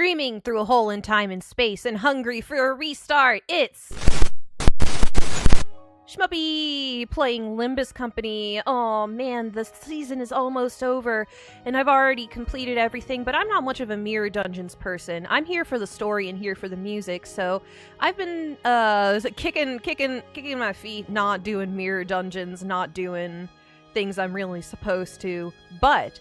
Streaming through a hole in time and space and hungry for a restart, it's Shmuppy playing Limbus Company. Oh man, the season is almost over, and I've already completed everything, but I'm not much of a Mirror Dungeons person. I'm here for the story and here for the music, so I've been kicking my feet, not doing Mirror Dungeons, not doing things I'm really supposed to, but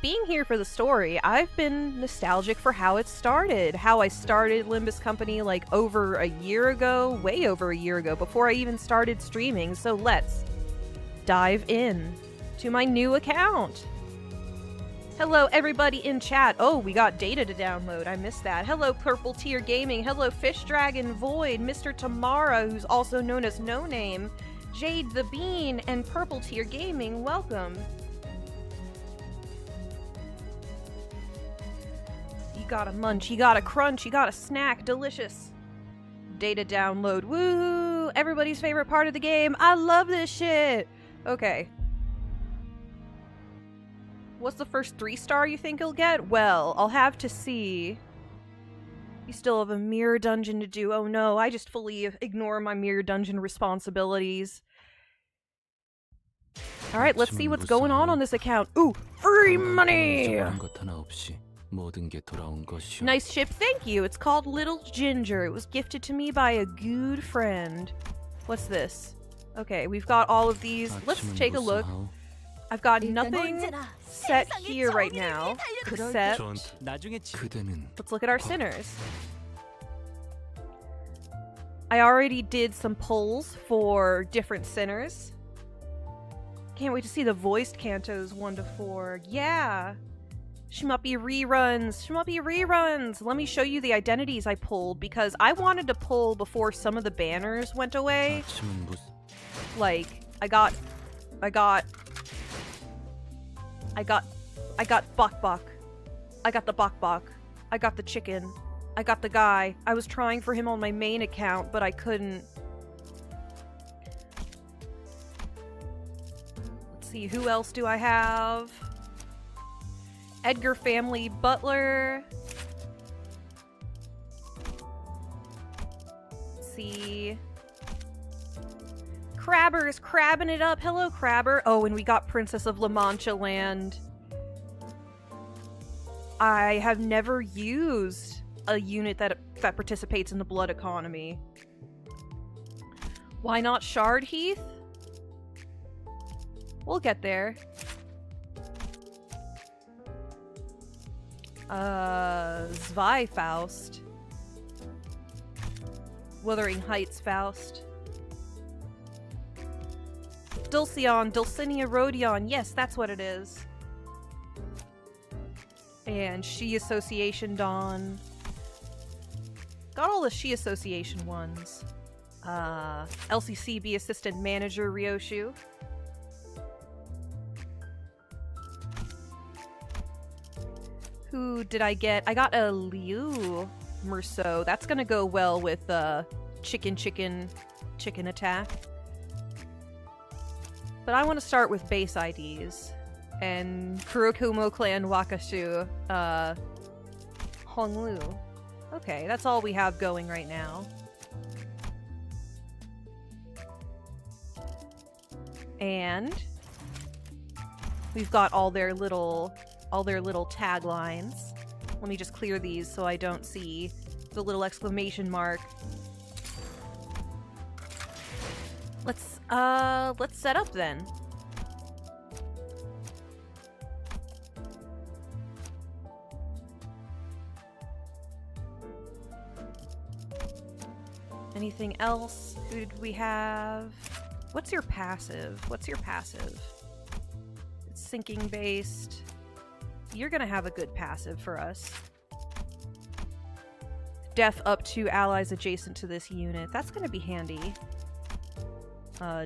being here for the story, I've been nostalgic for how it started. How I started Limbus Company like over a year ago, way over a year ago, before I even started streaming. So let's dive in to my new account. Hello, everybody in chat. Oh, we got data to download. I missed that. Hello, Purple Tier Gaming. Hello, Fish Dragon Void, Mr. Tamara, who's also known as No Name, Jade the Bean, and Purple Tier Gaming. Welcome. You gotta munch, you gotta crunch, you gotta snack, delicious. Data download, woo! Everybody's favorite part of the game. I love this shit! Okay. What's the first 3-star you think you'll get? Well, I'll have to see. You still have a mirror dungeon to do. Oh no, I just fully ignore my mirror dungeon responsibilities. Alright, let's see what's going on this account. Ooh, free money! Nice ship, thank you. It's called Little Ginger. It was gifted to me by a good friend. What's this? Okay, we've got all of these. Let's take a look. I've got nothing set here right now, except let's look at our sinners. I already did some polls for different sinners. Can't wait to see the voiced Cantos 1 to 4. Yeah! Shmuppy reruns! Shmuppy reruns! Let me show you the identities I pulled, because I wanted to pull before some of the banners went away. Like, I got Bok Bok. I got the Bok Bok. I got the chicken. I got the guy. I was trying for him on my main account, but I couldn't. Let's see, who else do I have? Edgar Family Butler. Let's see. Crabber's crabbing it up. Hello, Crabber. Oh, and we got Princess of La Mancha Land. I have never used a unit that participates in the blood economy. Why not Shard Heath? We'll get there. Zwei Faust. Wuthering Heights Faust. Dulcinea Rodion. Yes, that's what it is. And She Association Dawn. Got all the She Association ones. LCCB Assistant Manager Ryoshu. Who did I get? I got a Liu Merceau. That's gonna go well with chicken attack. But I want to start with base IDs. And Kurokumo Clan Wakashu, Honglu. Okay, that's all we have going right now. And we've got all their little taglines. Let me just clear these so I don't see the little exclamation mark. Let's set up then. Anything else? Who did we have? What's your passive? It's sinking based. You're gonna have a good passive for us. Death up to allies adjacent to this unit. That's gonna be handy.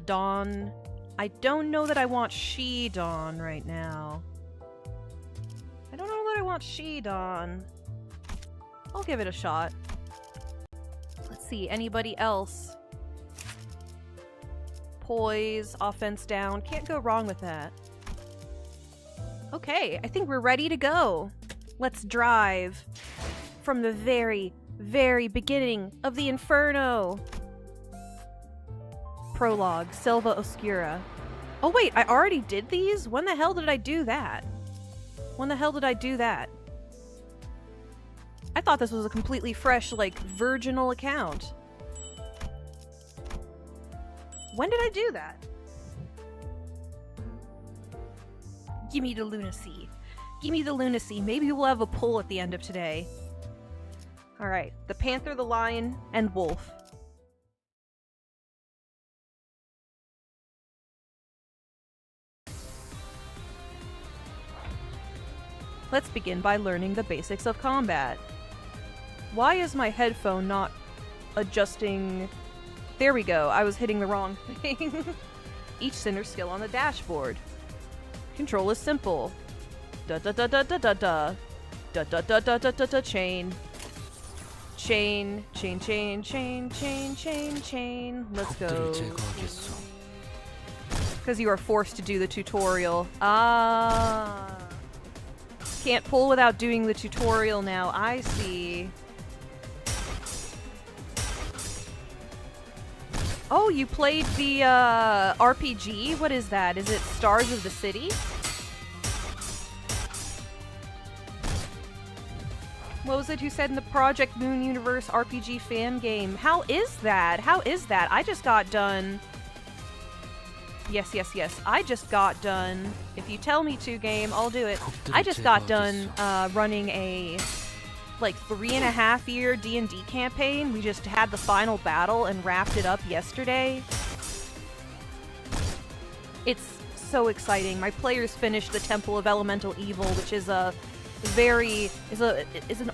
Dawn. I don't know that I want She Dawn right now. I'll give it a shot. Let's see, anybody else? Poise, offense down. Can't go wrong with that. Okay, I think we're ready to go. Let's drive from the very, very beginning of the Inferno. Prologue, Selva Oscura. Oh wait, I already did these? When the hell did I do that? When the hell did I do that? I thought this was a completely fresh, like, virginal account. When did I do that? Give me the lunacy. Give me the lunacy. Maybe we'll have a poll at the end of today. Alright, the panther, the lion, and wolf. Let's begin by learning the basics of combat. Why is my headphone not adjusting? There we go, I was hitting the wrong thing. Each sinner's skill on the dashboard. Control is simple. Da-da-da-da-da-da-da. Da-da-da-da-da-da-da. Chain. Chain, chain, chain, chain, chain, chain, chain. Let's go. Because you are forced to do the tutorial. Ah. Can't pull without doing the tutorial now. I see. Oh, you played the RPG? What is that? Is it Stars of the City? What was it who said in the Project Moon Universe RPG fan game? How is that? How is that? I just got done. Yes, yes, yes. I just got done. If you tell me to, game, I'll do it. I just got done running a like 3.5-year D&D campaign. We just had the final battle and wrapped it up yesterday. It's so exciting. My players finished the Temple of Elemental Evil, which is an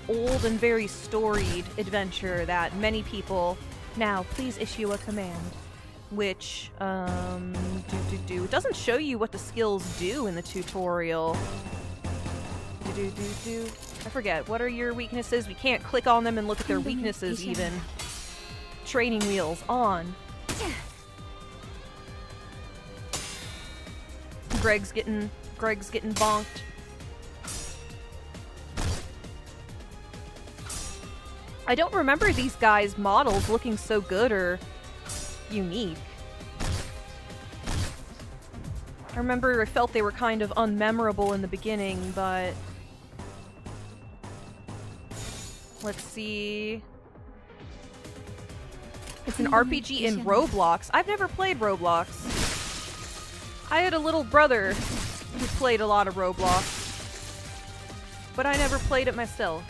old and very storied adventure that many people now please issue a command. Which it doesn't show you what the skills do in the tutorial. I forget. What are your weaknesses? We can't click on them and look at their weaknesses even. Training wheels on. Greg's getting bonked. I don't remember these guys' models looking so good or unique. I remember I felt they were kind of unmemorable in the beginning, but let's see. It's an RPG in Roblox. I've never played Roblox. I had a little brother who played a lot of Roblox, but I never played it myself.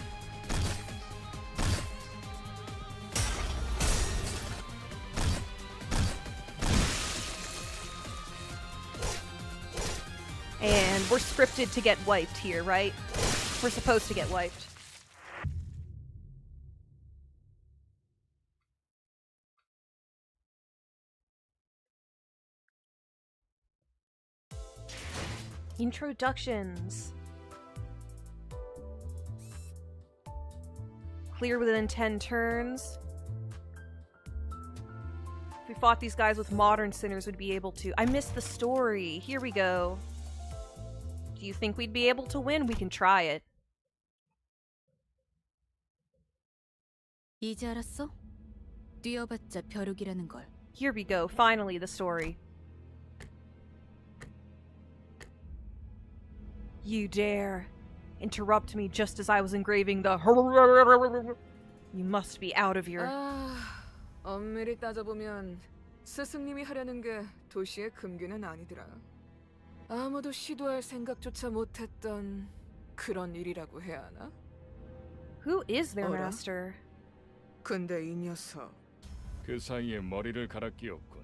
And we're scripted to get wiped here, right? We're supposed to get wiped. Introductions. Clear within 10 turns. If we fought these guys with modern sinners, we'd be able to. I missed the story. Here we go. Do you think we'd be able to win? We can try it. 이제 알았어? 뛰어봤자 벼룩이라는 걸. Here we go. Finally, the story. You dare interrupt me just as I was engraving the. You must be out of your. 엄밀히 따져보면 스승님이 하려는 게 도시의 금기는 아니더라. 아무도 시도할 생각조차 못했던 그런 일이라고 해야 하나? Who is their 어라? master? 근데 이 녀석 그 사이에 머리를 갈아 끼웠군.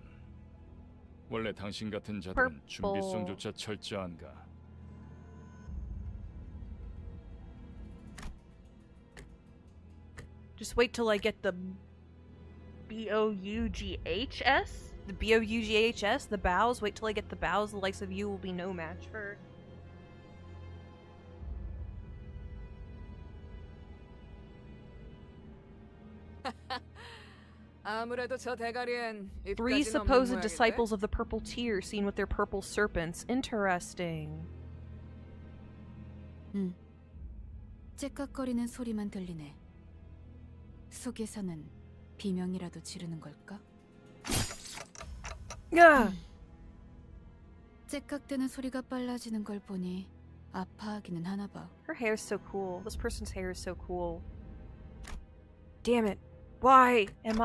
원래 당신 같은 자들은 준비성조차 철저한가? Just wait till I get the B-O-U-G-H-S? The B-O-U-G-H-S? The bows? Wait till I get the bows. The likes of you will be no match for... 아무래도 저 대가리엔 Three 입까지는 없는 supposed 모양인데? disciples of the purple tear seen with their purple serpents. Interesting. 째깍거리는 소리만 들리네. 속에서는 비명이라도 지르는 걸까? Yeah. 째깍대는 소리가 빨라지는 걸 보니 아파하기는 하나 봐. Her hair's so cool. This person's hair is so cool. Damn it. Why am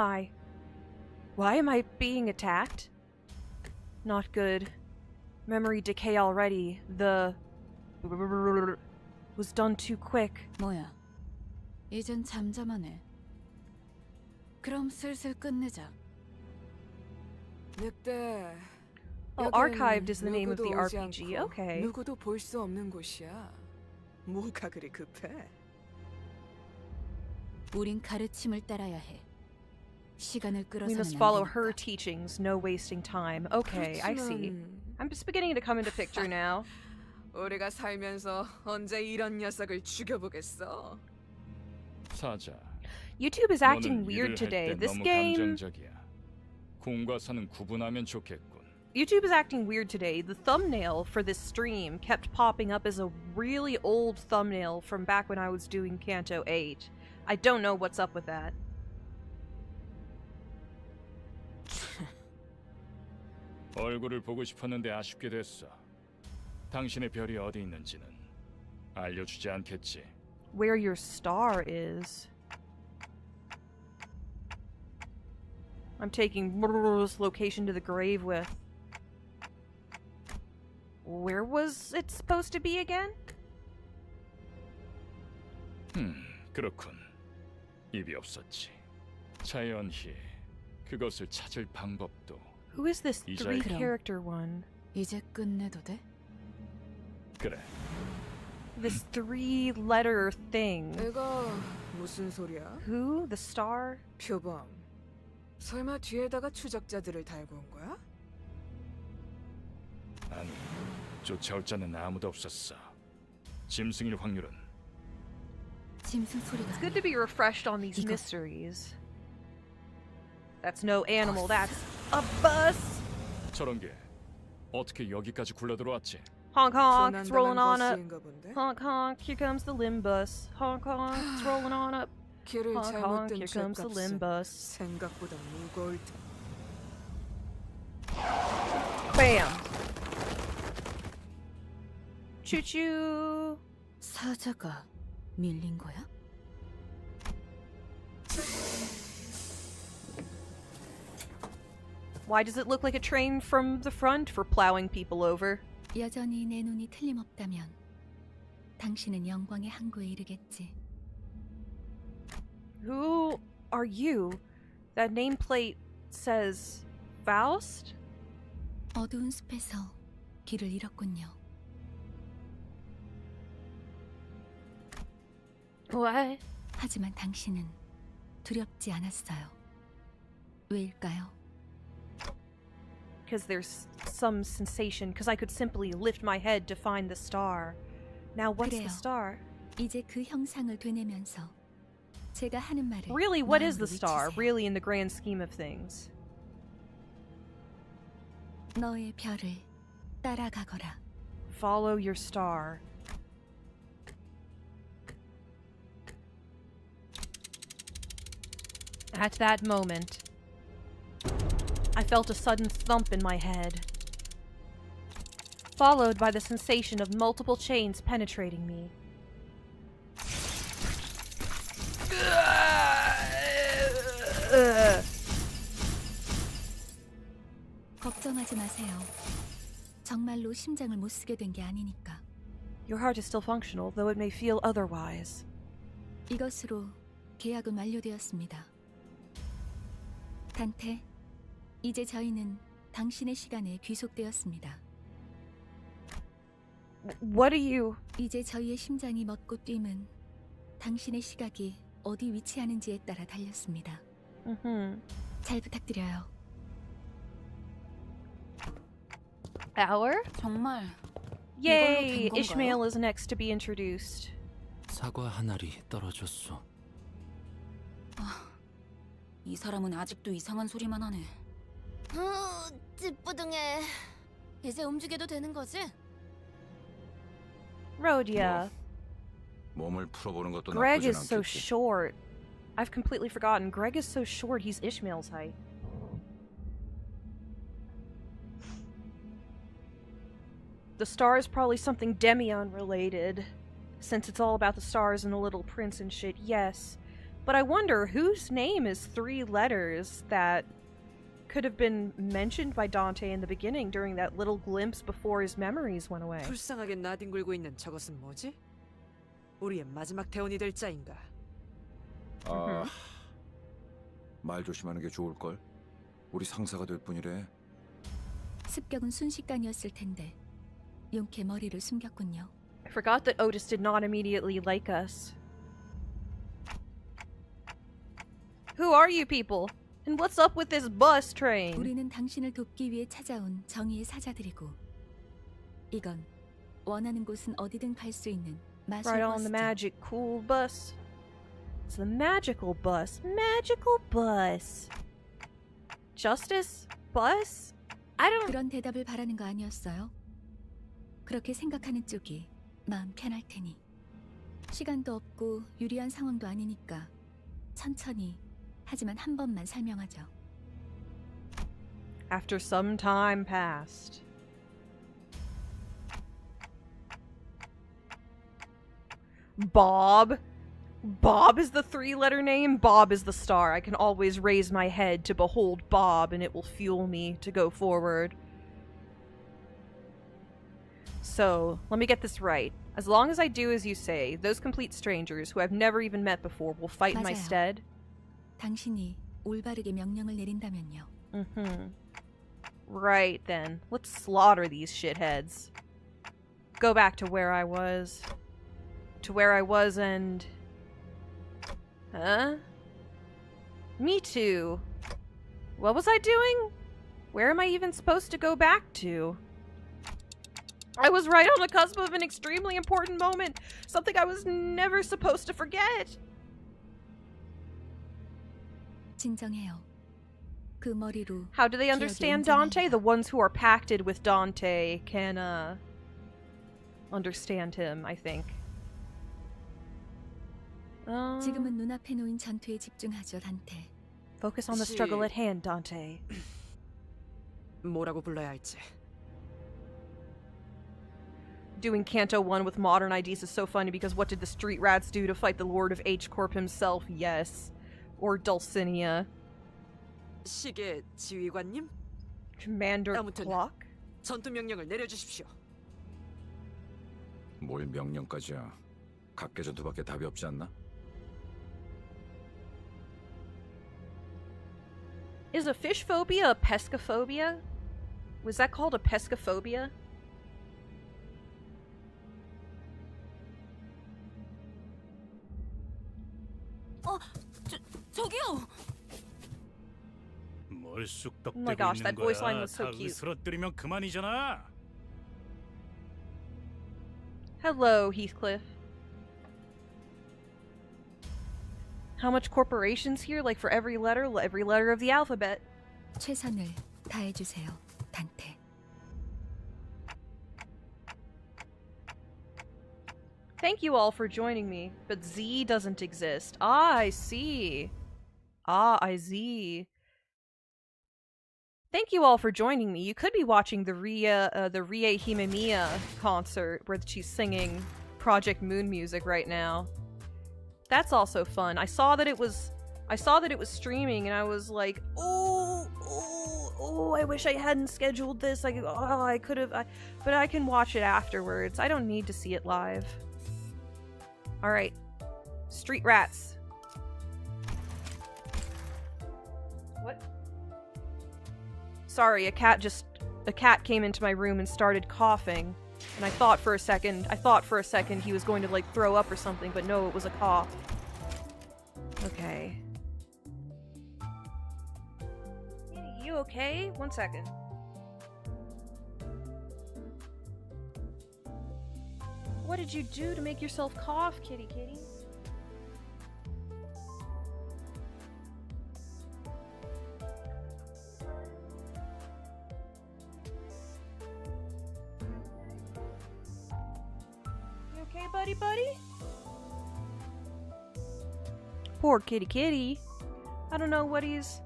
I being attacked? Not good. Memory decay already. The was done too quick. 뭐야? 이젠 잠잠하네. 그럼 슬슬 끝내자. 늑대. Oh, 여긴 archived is the name of the 누구도 오지 RPG. 않고 Okay. 누구도 볼 수 없는 곳이야. 뭐가 그리 급해? 우린 가르침을 따라야 해. 시간을 We 끌어서는 must 안 follow 되니까. her teachings. No wasting time. Okay, I see. 그렇지만 I'm just beginning to come into picture now. 우리가 살면서 언제 이런 녀석을 죽여보겠어? 사자. YouTube is acting 너는 weird 일을 today. 할 때 This 너무 game. 감정적이야. 공과 사는 구분하면 좋겠군. YouTube is acting weird today. The thumbnail for this stream kept popping up as a really old thumbnail from back when I was doing Canto 8. I don't know what's up with that. 얼굴을 보고 싶었는데 아쉽게 됐어. 당신의 별이 어디 있는지는 알려주지 않겠지. Where your star is. I'm taking this location to the grave with. Where was it supposed to be again? 그렇군. 입이 없었지. 자연히 그것을 찾을 방법도. Who is this 이자의- three character one? 이제 끝내도 돼? 그래. This three letter thing. 이거 무슨 소리야? Who? The star? 표범. 설마 뒤에다가 추적자들을 달고 온 거야? 아니, 쫓아올 자는 아무도 없었어. 짐승일 확률은 짐승 소리가. It's good to be refreshed on these 이거- mysteries. That's no animal, that's a bus! 저런 게 어떻게 여기까지 굴러들어왔지? Honk honk, it's rolling on up. 버스인가 본데? Honk honk, here comes the Limbus. Honk honk, it's rolling on up. 길을 Honk honk, 잘못 든 here comes the 죗값은 Limbus. 생각보다 무거울 테. Bam! Choo choo! 사자가 밀린 거야? Why does it look like a train from the front for plowing people over? 여전히 내 눈이 틀림없다면 당신은 영광의 항구에 이르겠지. Who are you? That nameplate says Faust? 어두운 숲에서 길을 잃었군요. What? 하지만 당신은 두렵지 않았어요. 왜일까요? Because there's some sensation, because I could simply lift my head to find the star. Now what's the 그래요. star? 이제 그 형상을 되뇌면서 제가 하는 말을 Really, what is 마음으로 the star? 외치세요. Really, in the grand scheme of things? 너의 별을 따라가거라. Follow your star. At that moment, I felt a sudden thump in my head, followed by the sensation of multiple chains penetrating me. 걱정하지 마세요. 정말로 심장을 못 쓰게 된 게 아니니까. Your heart is still functional, though it may feel otherwise. 이것으로 계약은 완료되었습니다. 단테, 이제 저희는 당신의 시간에 귀속되었습니다. What are you? 이제 저희의 심장이 멎고 뛰면 당신의 시각이 어디 위치하는지에 따라 달렸습니다. 잘 부탁드려요. Hour? 정말 Yay! 된 건가요? Ishmael is next to be introduced. 사과 한 알이 떨어졌어. 이 사람은 아직도 이상한 소리만 하네. 찌뿌둥해. 이제 움직여도 되는 거지? Rhodia. 몸을 풀어보는 것도 Greg 나쁘진 is so 않겠지. short. I've completely forgotten. Greg is so short, he's Ishmael's height. The star is probably something Demion related, since it's all about the stars and the little prince and shit, yes. But I wonder whose name is 3 letters that could have been mentioned by Dante in the beginning during that little glimpse before his memories went away. 불쌍하게 나뒹굴고 있는 저것은 뭐지? 우리의 마지막 대원이 될 자인가? 말 조심하는 게 좋을 걸. 우리 상사가 될 뿐이래. 습격은 순식간이었을 텐데 용케 머리를 숨겼군요. I forgot that Otis did not immediately like us. Who are you people? And what's up with this bus train? 우리는 당신을 돕기 위해 찾아온 정의의 사자들이고 이건 원하는 곳은 어디든 갈 수 있는 마술 Right on the 버스죠. magic cool bus. It's the magical bus. Magical bus. Justice? Bus? I don't... 그런 대답을 바라는 거 아니었어요? 그렇게 생각하는 쪽이 마음 편할 테니. 시간도 없고 유리한 상황도 아니니까 천천히 하지만 한 번만 설명하죠. After some time passed. Bob? Bob is the 3-letter name? Bob is the star. I can always raise my head to behold Bob, and it will fuel me to go forward. So, let me get this right. As long as I do as you say, those complete strangers who I've never even met before will fight in my 맞아요. stead? 당신이 올바르게 명령을 내린다면요. Right then. Let's slaughter these shitheads. Go back to where I was. To where I was and... Huh? Me too. What was I doing? Where am I even supposed to go back to? I was right on the cusp of an extremely important moment. Something I was never supposed to forget. 진정해요. 그 머리로 How do they understand Dante? The ones who are pacted with Dante can, understand him, I think. 지금은 눈앞에 놓인 전투에 집중하죠, 단테. Focus on the struggle at hand, Dante. 뭐라고 불러야 할지. Doing Canto 1 with modern IDs is so funny because what did the street rats do to fight the Lord of H-Corp himself? Yes. Or Dulcinea. 시계 지휘관님, Commander 아무튼. Clock? 전투 명령을 내려주십시오. 뭘 명령까지야. 각계전투밖에 답이 없지 않나? Is a fish phobia a pescophobia? Was that called a pescophobia? 저기요. 뭘 Oh 쑥덕대고 my gosh, 있는 that voice line 거야? was so 다 cute. 으스러뜨리면 그만이잖아. Hello, Heathcliff. How much corporations here? Like for every letter of the alphabet. 최선을 다해 주세요, 단테. Thank you all for joining me, but Z doesn't exist. Ah, I see. Ah, I see. Thank you all for joining me. You could be watching the Rie Himemiya concert where she's singing Project Moon music right now. That's also fun. I saw that it was streaming, and I was like, oh, I wish I hadn't scheduled this. Like, oh, I could have, but I can watch it afterwards. I don't need to see it live. All right, street rats. What? Sorry, a cat came into my room and started coughing, and I thought for a second he was going to like throw up or something, but no, it was a cough. Okay. Kitty, you okay? 1 second. What did you do to make yourself cough, kitty? You okay, buddy? Poor kitty kitty. I don't know what he's...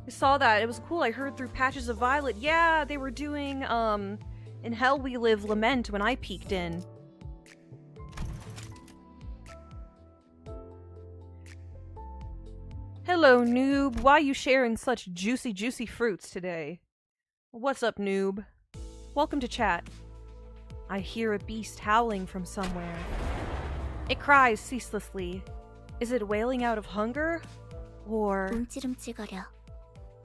I saw that. It was cool. I heard through Patches of Violet. Yeah, they were doing, In Hell We Live Lament when I peeked in. Hello, noob. Why you sharing such juicy, juicy fruits today? What's up, noob? Welcome to chat. I hear a beast howling from somewhere. It cries ceaselessly. Is it wailing out of hunger? Or... 움찔움찔거려.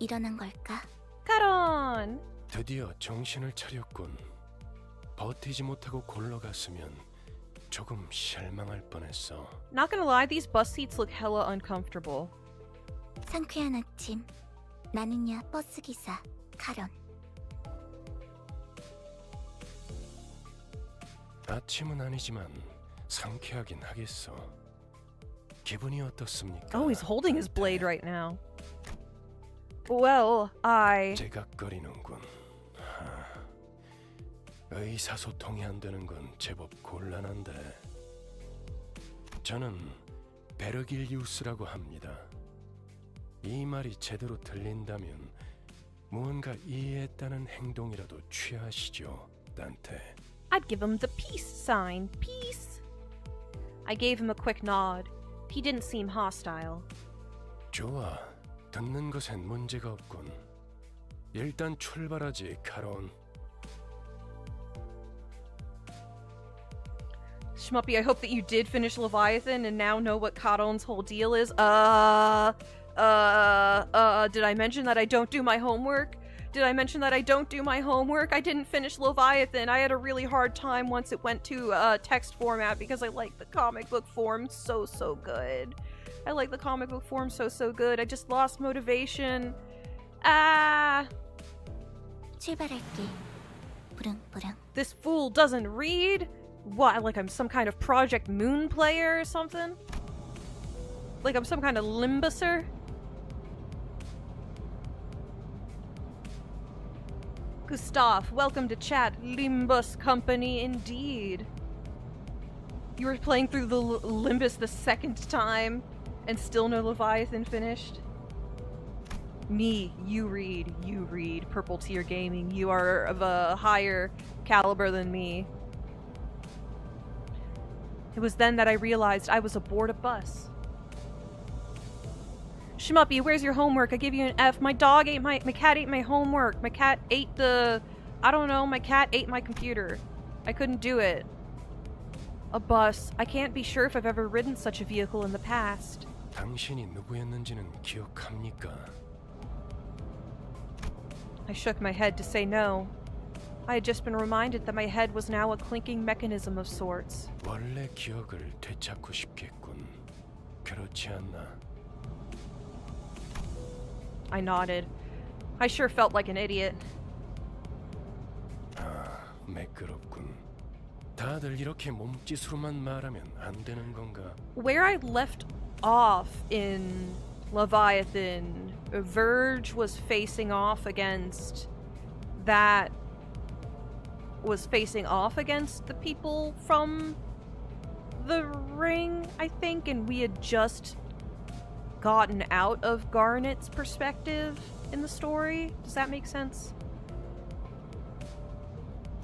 일어난 걸까? Caron! 드디어 정신을 차렸군. 버티지 못하고 골러갔으면 조금 실망할 뻔했어. Not gonna lie, these bus seats look hella uncomfortable. 상쾌한 아침. 나는야 버스기사 카런. 아침은 아니지만 상쾌하긴 하겠어. 기분이 어떻습니까? Oh, he's holding his blade right now. Well, I... 제각거리는군. 의사소통이 안 되는 건 제법 곤란한데. 저는 베르길리우스라고 합니다. 이 말이 제대로 들린다면 무언가 이해했다는 행동이라도 취하시죠, 단테. I'd give him the peace sign. Peace. I gave him a quick nod. He didn't seem hostile. 좋아. 듣는 것엔 문제가 없군. 일단 출발하지, 카론. Shmuppy, I hope that you did finish Leviathan and now know what Caron's whole deal is. Did I mention that I don't do my homework? Did I mention that I don't do my homework? I didn't finish Leviathan. I had a really hard time once it went to text format because I like the comic book form so good. I like the comic book form so good. I just lost motivation. 출발할게. 부릉부릉. This fool doesn't read? What, like I'm some kind of Project Moon player or something? Like I'm some kind of Limbuser? Gustav, welcome to chat. Limbus company indeed. You were playing through the Limbus the second time and still no Leviathan finished? Me, you read, Purple Tier Gaming. You are of a higher caliber than me. It was then that I realized I was aboard a bus. Shmuppy, where's your homework? I give you an F. My cat ate my homework. My cat ate my cat ate my computer. I couldn't do it. A bus. I can't be sure if I've ever ridden such a vehicle in the past. 당신이 누구였는지는 기억합니까? I shook my head to say no. I had just been reminded that my head was now a clinking mechanism of sorts. 원래 기억을 되찾고 싶겠군. 그렇지 않나? I nodded. I sure felt like an idiot. 매끄럽군. 다들 이렇게 몸짓으로만 말하면 안 되는 건가? Where I left off in Leviathan, Verge was facing off against the people from the ring, I think, and we had just gotten out of Garnet's perspective in the story. Does that make sense?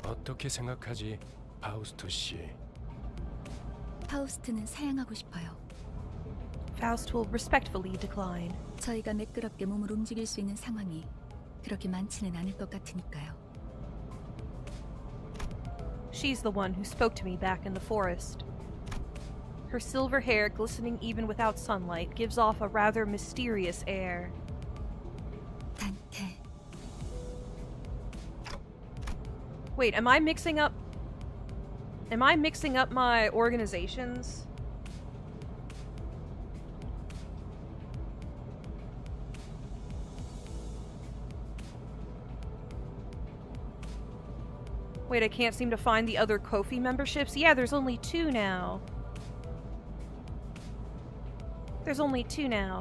어떻게 생각하지, 파우스트 씨? 파우스트는 사양하고 싶어요. Faust will respectfully decline. 저희가 매끄럽게 몸을 움직일 수 있는 상황이 그렇게 많지는 않을 것 같으니까요. She's the one who spoke to me back in the forest. Her silver hair, glistening even without sunlight, gives off a rather mysterious air. 단테. Wait, am I mixing up my organizations? Wait, I can't seem to find the other Ko-fi memberships? Yeah, there's only 2 now. There's only 2 now.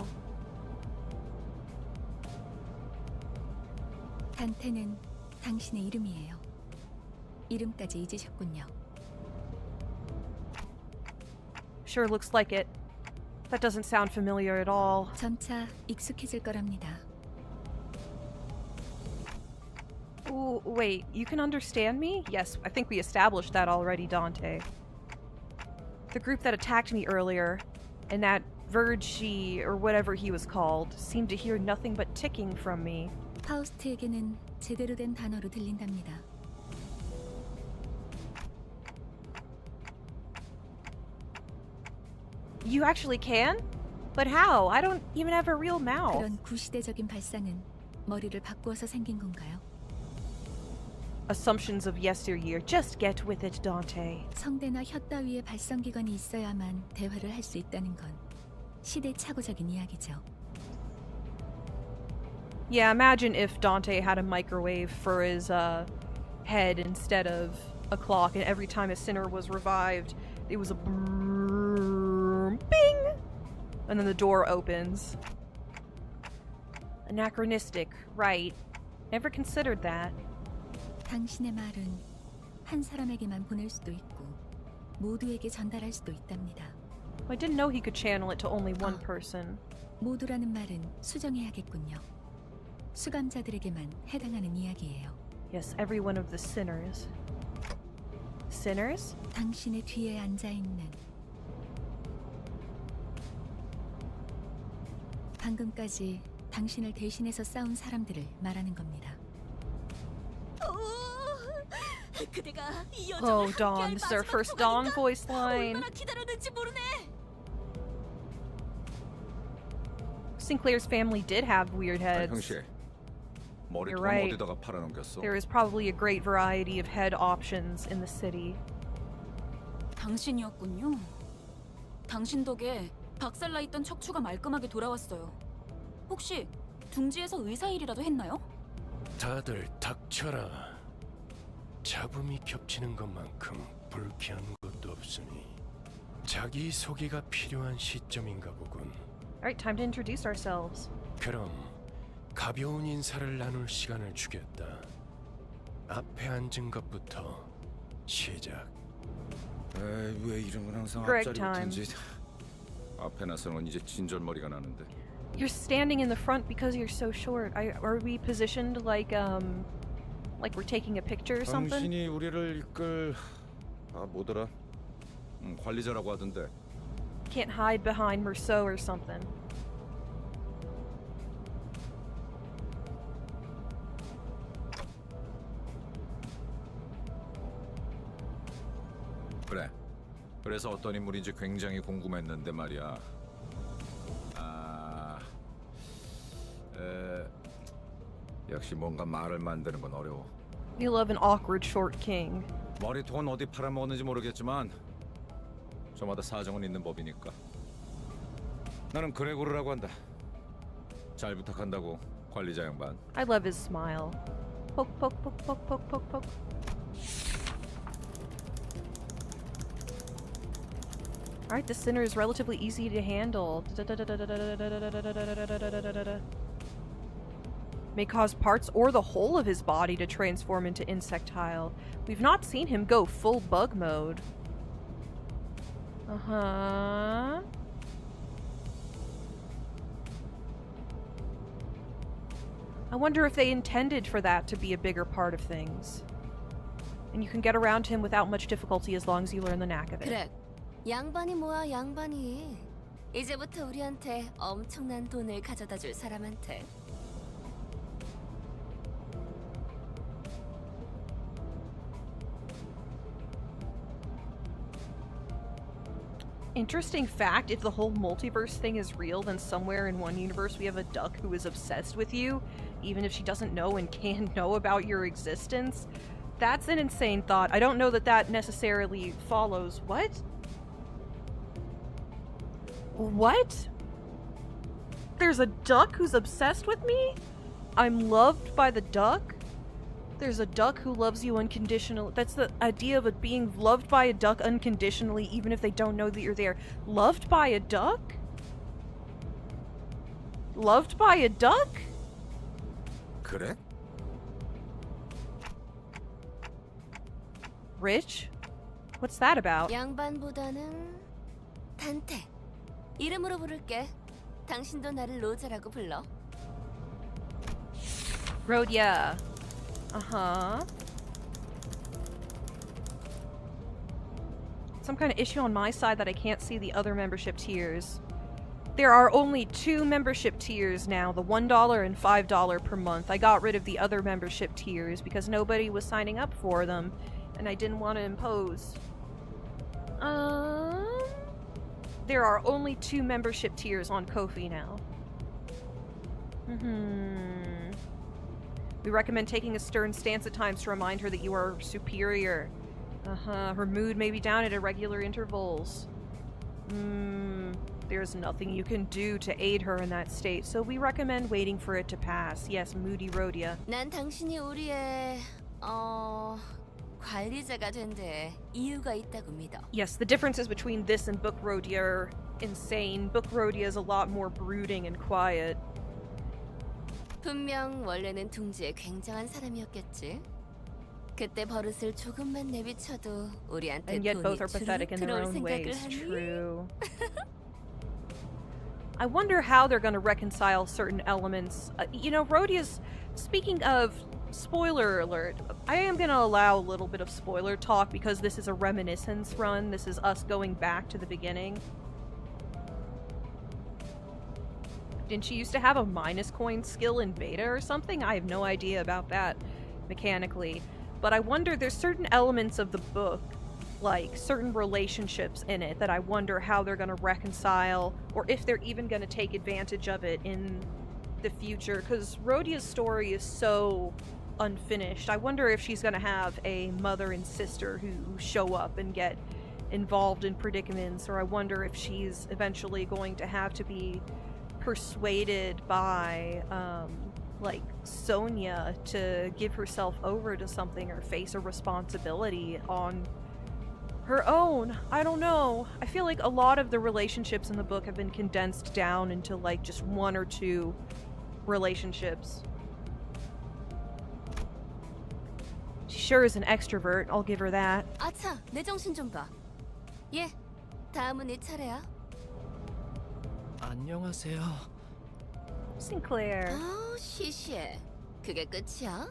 단테는 당신의 이름이에요. 이름까지 잊으셨군요. Sure looks like it. That doesn't sound familiar at all. 점차 익숙해질 거랍니다. Ooh, wait, you can understand me? Yes, I think we established that already, Dante. The group that attacked me earlier, and that Verge, or whatever he was called, seemed to hear nothing but ticking from me. 파우스트에게는 제대로 된 단어로 들린답니다. You actually can? But how? I don't even have a real mouth. 그런 구시대적인 발상은 머리를 바꾸어서 생긴 건가요? Assumptions of yesteryear. Just get with it, Dante. 성대나 혀 따위의 발성기관이 있어야만 대화를 할 수 있다는 건 시대착오적인 이야기죠. Yeah, imagine if Dante had a microwave for his head instead of a clock, and every time a sinner was revived, it was a brrrr, bing, and then the door opens. Anachronistic, right? Never considered that. 당신의 말은 한 사람에게만 보낼 수도 있고 모두에게 전달할 수도 있답니다. I didn't know he could channel it to only one person. 모두라는 말은 수정해야겠군요. 수감자들에게만 해당하는 이야기예요. Yes, every one of the sinners. Sinners? 당신의 뒤에 앉아 있는 방금까지 당신을 대신해서 싸운 사람들을 말하는 겁니다. Oh, Dawn. This is our first Dawn voice line. Sinclair's family did have weird heads. 형씨, 머리 You're 통 right. 어디다가 팔아넘겼어? There is probably a great variety of head options in the city. 당신이었군요. 당신 덕에 박살나 있던 척추가 말끔하게 돌아왔어요. 혹시 둥지에서 의사 일이라도 했나요? 다들 닥쳐라. 잡음이 겹치는 것만큼 불쾌한 것도 없으니 자기 소개가 필요한 시점인가 보군. Alright, time to introduce ourselves. 그럼 가벼운 인사를 나눌 시간을 주겠다. 앞에 앉은 것부터 시작. 에이, 왜 이런 건 항상 Greg 앞자리 time. 붙은지. 앞에 나서는 건 이제 진절머리가 나는데. You're standing in the front because you're so short. Are we positioned like we're taking a picture or something? 당신이 우리를 이끌 뭐더라? 관리자라고 하던데. Can't hide behind Merceau or something. 그래. 그래서 어떤 인물인지 굉장히 궁금했는데 말이야. 역시 뭔가 말을 만드는 건 어려워. You love an awkward short king. 머리통은 어디 팔아먹었는지 모르겠지만 저마다 사정은 있는 법이니까. 나는 그레고르라고 한다. 잘 부탁한다고, 관리자 양반. I love his smile. Poke, poke, poke, poke, poke, poke, poke. Alright, the sinner is relatively easy to handle. May cause parts or the whole of his body to transform into insectile. We've not seen him go full bug mode. Uh-huh. I wonder if they intended for that to be a bigger part of things. And you can get around him without much difficulty as long as you learn the knack of it. 그래, 양반이 뭐야 양반이. 이제부터 우리한테 엄청난 돈을 가져다 줄 사람한테. Interesting fact, if the whole multiverse thing is real, then somewhere in one universe we have a duck who is obsessed with you, even if she doesn't know and can't know about your existence. That's an insane thought. I don't know that that necessarily follows. What? What? There's a duck who's obsessed with me? I'm loved by the duck? There's a duck who loves you unconditionally. That's the idea of it being loved by a duck unconditionally, even if they don't know that you're there. Loved by a duck? Loved by a duck? 그래? rich? What's that about? 양반보다는 단테. 이름으로 부를게. 당신도 나를 로제라고 불러. Rhodia. Uh-huh. Some kind of issue on my side that I can't see the other membership tiers. There are only 2 membership tiers now, the $1 and $5 per month. I got rid of the other membership tiers because nobody was signing up for them, and I didn't want to impose. There are only 2 membership tiers on Ko-fi now. We recommend taking a stern stance at times to remind her that you are superior. Her mood may be down at irregular intervals. There's nothing you can do to aid her in that state, so we recommend waiting for it to pass. Yes, Moody Rhodia. 난 당신이 우리의 관리자가 된 데 이유가 있다고 믿어. Yes, the differences between this and Book Rhodia are insane. Book Rhodia is a lot more brooding and quiet. 분명 원래는 둥지에 굉장한 사람이었겠지. 그때 버릇을 조금만 내비쳐도 우리한테 And yet 돈이 both are pathetic in their 들어올 own 생각을 ways. 하니? True. I wonder how they're going to reconcile certain elements. You know, Rhodia's... Speaking of... Spoiler alert. I am going to allow a little bit of spoiler talk because this is a reminiscence run. This is us going back to the beginning. Didn't she used to have a minus coin skill in beta or something? I have no idea about that mechanically. But I wonder, there's certain elements of the book, like certain relationships in it, that I wonder how they're going to reconcile, or if they're even going to take advantage of it in the future, because Rhodia's story is so unfinished. I wonder if she's going to have a mother and sister who show up and get involved in predicaments, or I wonder if she's eventually going to have to be persuaded by, like, Sonia to give herself over to something or face a responsibility on her own. I don't know. I feel like a lot of the relationships in the book have been condensed down into, like, just 1 or 2 relationships. She sure is an extrovert, I'll give her that. 아차, 내 정신 좀 봐. 예, 다음은 네 차례야. 안녕하세요. Sinclair. 시시해. 그게 끝이야?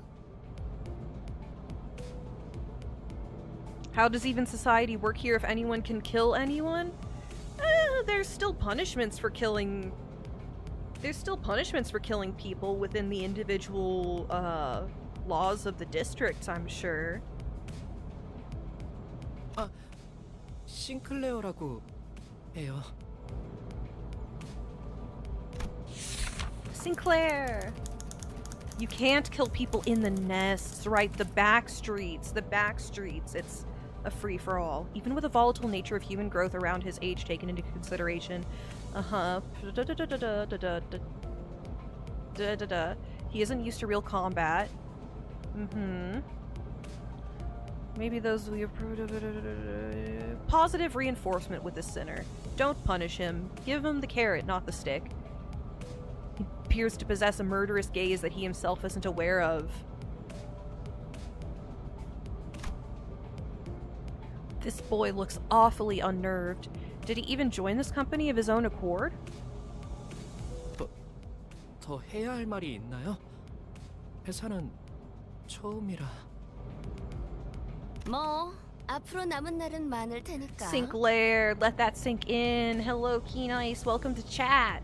How does even society work here if anyone can kill anyone? There's still punishments for killing... There's still punishments for killing people within the individual, laws of the districts, I'm sure. 싱클레어라고 해요. Sinclair! You can't kill people in the nests, right? The back streets. It's a free-for-all. Even with the volatile nature of human growth around his age taken into consideration. He isn't used to real combat. Maybe those we positive reinforcement with the sinner. Don't punish him. Give him the carrot, not the stick. He appears to possess a murderous gaze that he himself isn't aware of. This boy looks awfully unnerved. Did he even join this company of his own accord? 더 해야 할 말이 있나요? 회사는 처음이라. 뭐 앞으로 남은 날은 많을 테니까. Sinclair, let that sink in. Hello, Keen Ice. Welcome to chat.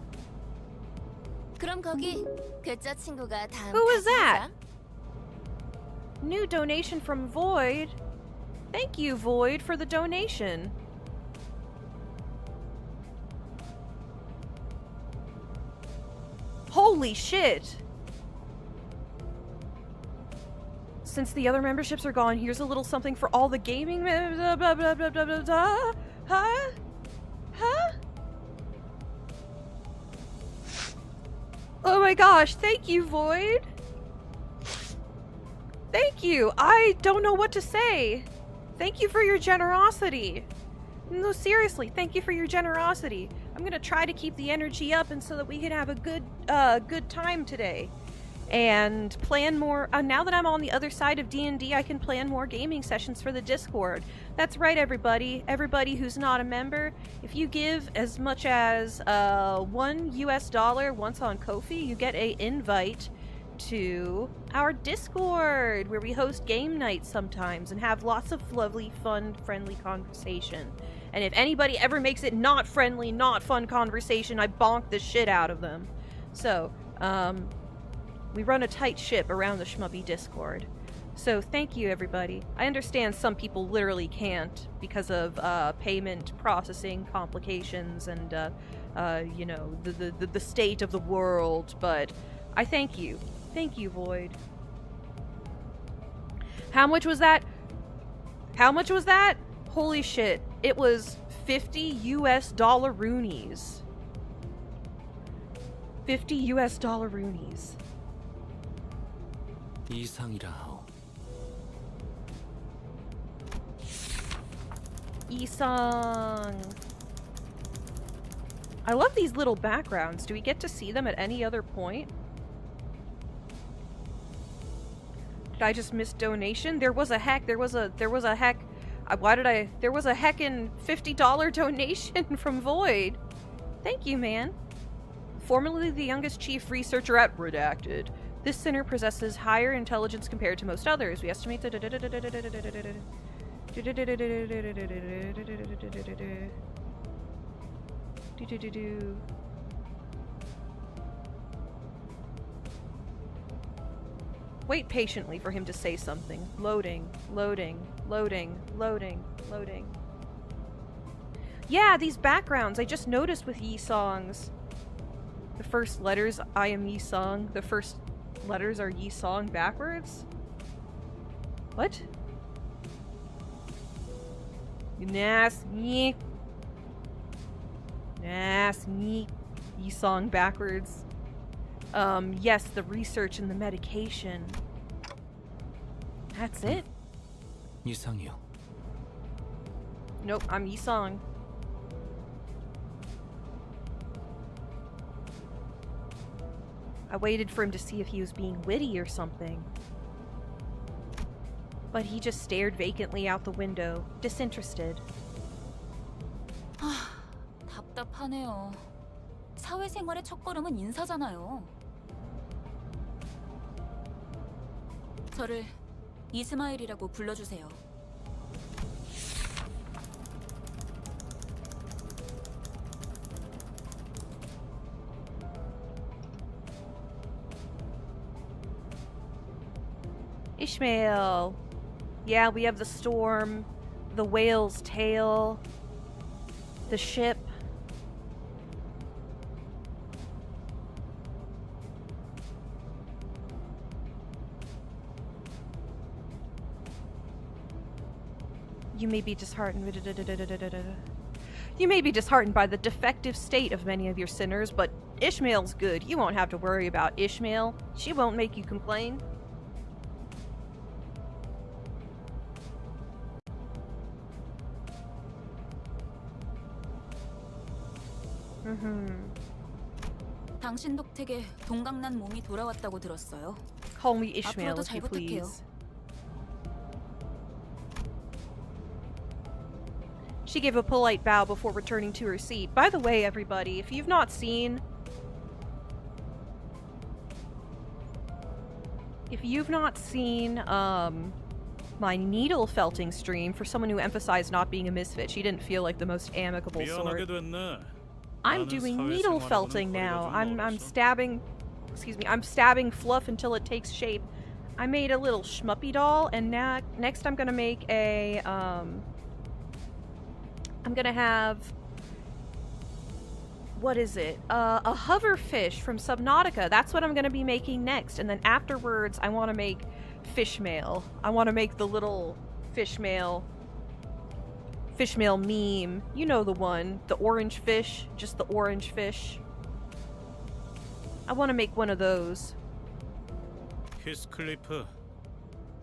그럼 거기 괴짜 친구가 다음. Who was that? 타자자. New donation from Void. Thank you, Void, for the donation. Holy shit! Since the other memberships are gone, here's a little something for all the gaming blah, blah, blah, blah, blah, blah, blah. Huh? Oh my gosh, thank you, Void! Thank you! I don't know what to say! Thank you for your generosity! No, seriously, thank you for your generosity. I'm gonna try to keep the energy up and so that we can have a good time today. and plan more. Now that I'm on the other side of D&D, I can plan more gaming sessions for the Discord. That's right, everybody. Everybody who's not a member, if you give as much as $1 US once on Ko-fi, you get a invite to our Discord, where we host game nights sometimes and have lots of lovely, fun, friendly conversation. And if anybody ever makes it not friendly, not fun conversation, I bonk the shit out of them. So, we run a tight ship around the Schmubby Discord. So thank you, everybody. I understand some people literally can't because of payment processing complications and, you know, the state of the world, but I thank you. Thank you, Void. How much was that? How much was that? Holy shit. It was $50 US roonies. $50 US roonies. 이상이라. Isang. I love these little backgrounds. Do we get to see them at any other point? Did I just miss donation? There was a heck. There was a heck. There was a heckin' $50 donation from Void. Thank you, man. Formerly the youngest chief researcher at Redacted. This center possesses higher intelligence compared to most others. We estimate that... Wait patiently for him to say something. Loading, loading, loading, loading, loading. Yeah, these backgrounds I just noticed with Yi songs. The first letters, I am Yi song. The first letters are Yi song backwards? What? Nas me. Nas me. Yi song backwards. Yes, the research and the medication. That's it? 이상이요. Nope, I'm Yi-song. I waited for him to see if he was being witty or something. But he just stared vacantly out the window, disinterested. 답답하네요. 사회생활의 첫걸음은 인사잖아요. 저를 이스마일이라고 불러주세요. Ishmael. Yeah, we have the storm, the whale's tail, the ship. You may be disheartened. You may be disheartened by the defective state of many of your sinners, but Ishmael's good. You won't have to worry about Ishmael. She won't make you complain. 당신 덕택에 동강난 몸이 돌아왔다고 들었어요. Call me Ishmael 앞으로도 if 잘 you 부탁해요. please. She gave a polite bow before returning to her seat. By the way, everybody, if you've not seen... my needle felting stream, for someone who emphasized not being a misfit, she didn't feel like the most amicable sort. I'm doing needle felting now. I'm stabbing fluff until it takes shape. I made a little shmuppy doll, and now next I'm gonna make a I'm gonna have, what is it? A hoverfish from Subnautica. That's what I'm gonna be making next. And then afterwards, I want to make fishmail. I want to make the little fishmail meme. You know the one. The orange fish. Just the orange fish. I want to make one of those. 히스클리프,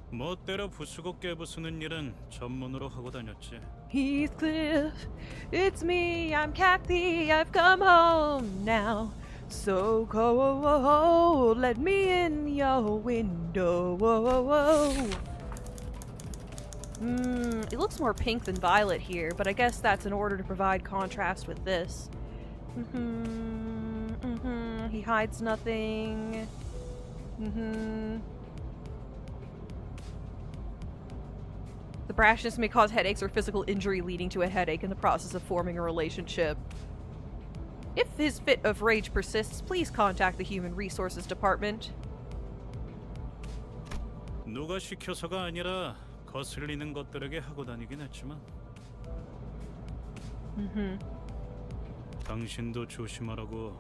멋대로 부수고 깨부수는 일은 전문으로 하고 다녔지. Heathcliff, it's me, I'm Kathy, I've come home now. So cold, let me in your window. It looks more pink than violet here, but I guess that's in order to provide contrast with this. He hides nothing. The brashness may cause headaches or physical injury leading to a headache in the process of forming a relationship. If his fit of rage persists, please contact the Human Resources Department. 누가 시켜서가 아니라 거슬리는 것들에게 하고 다니긴 했지만. 당신도 조심하라고.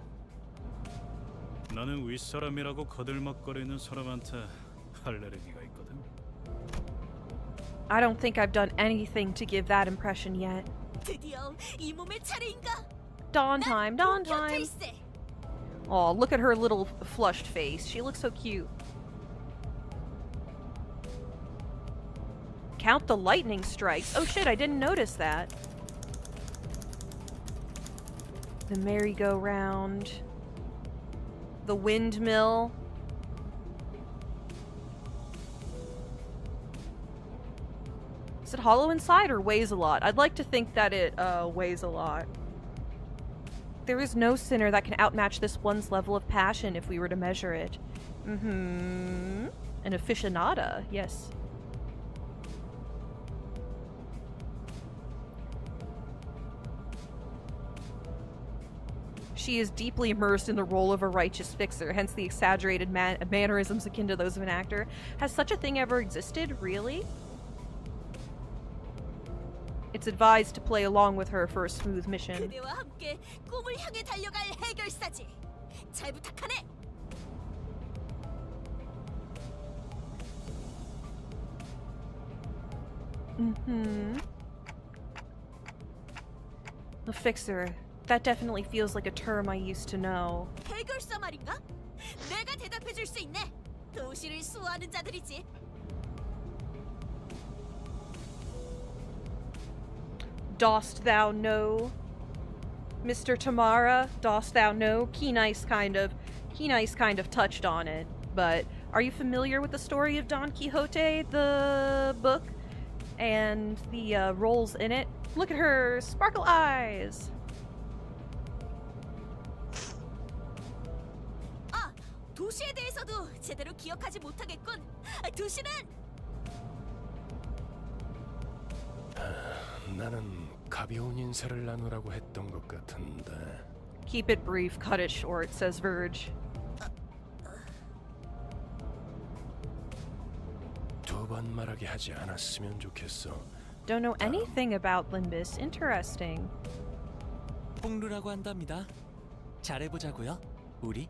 나는 윗사람이라고 거들먹거리는 사람한테 알레르기가 있거든. I don't think I've done anything to give that impression yet. 드디어 이 몸의 차례인가? Dawn time, dawn time. 본격일세. Aw, look at her little flushed face. She looks so cute. Count the lightning strikes. Oh shit, I didn't notice that. The merry-go-round. The windmill. Is it hollow inside or weighs a lot? I'd like to think that it weighs a lot. There is no sinner that can outmatch this one's level of passion if we were to measure it. An aficionada, yes. She is deeply immersed in the role of a righteous fixer, hence the exaggerated mannerisms akin to those of an actor. Has such a thing ever existed? Really? It's advised to play along with her for a smooth mission. 그대와 함께 꿈을 향해 달려갈 해결사지. 잘 부탁하네. A fixer. That definitely feels like a term I used to know. 해결사 말인가? 내가 대답해줄 수 있네. 도시를 수호하는 자들이지. Dost thou know? Mr. Tamara, dost thou know? Keynice kind of touched on it, but are you familiar with the story of Don Quixote, the book, and the roles in it? Look at her sparkle eyes! 아, 도시에 대해서도 제대로 기억하지 못하겠군. 도시는 나는 가벼운 인사를 나누라고 했던 것 같은데. Keep it brief, cut it short, says Verge. 두 번 말하게 하지 않았으면 좋겠어. Don't know anything about Limbus. Interesting. 뽕루라고 한답니다. 잘해보자고요, 우리.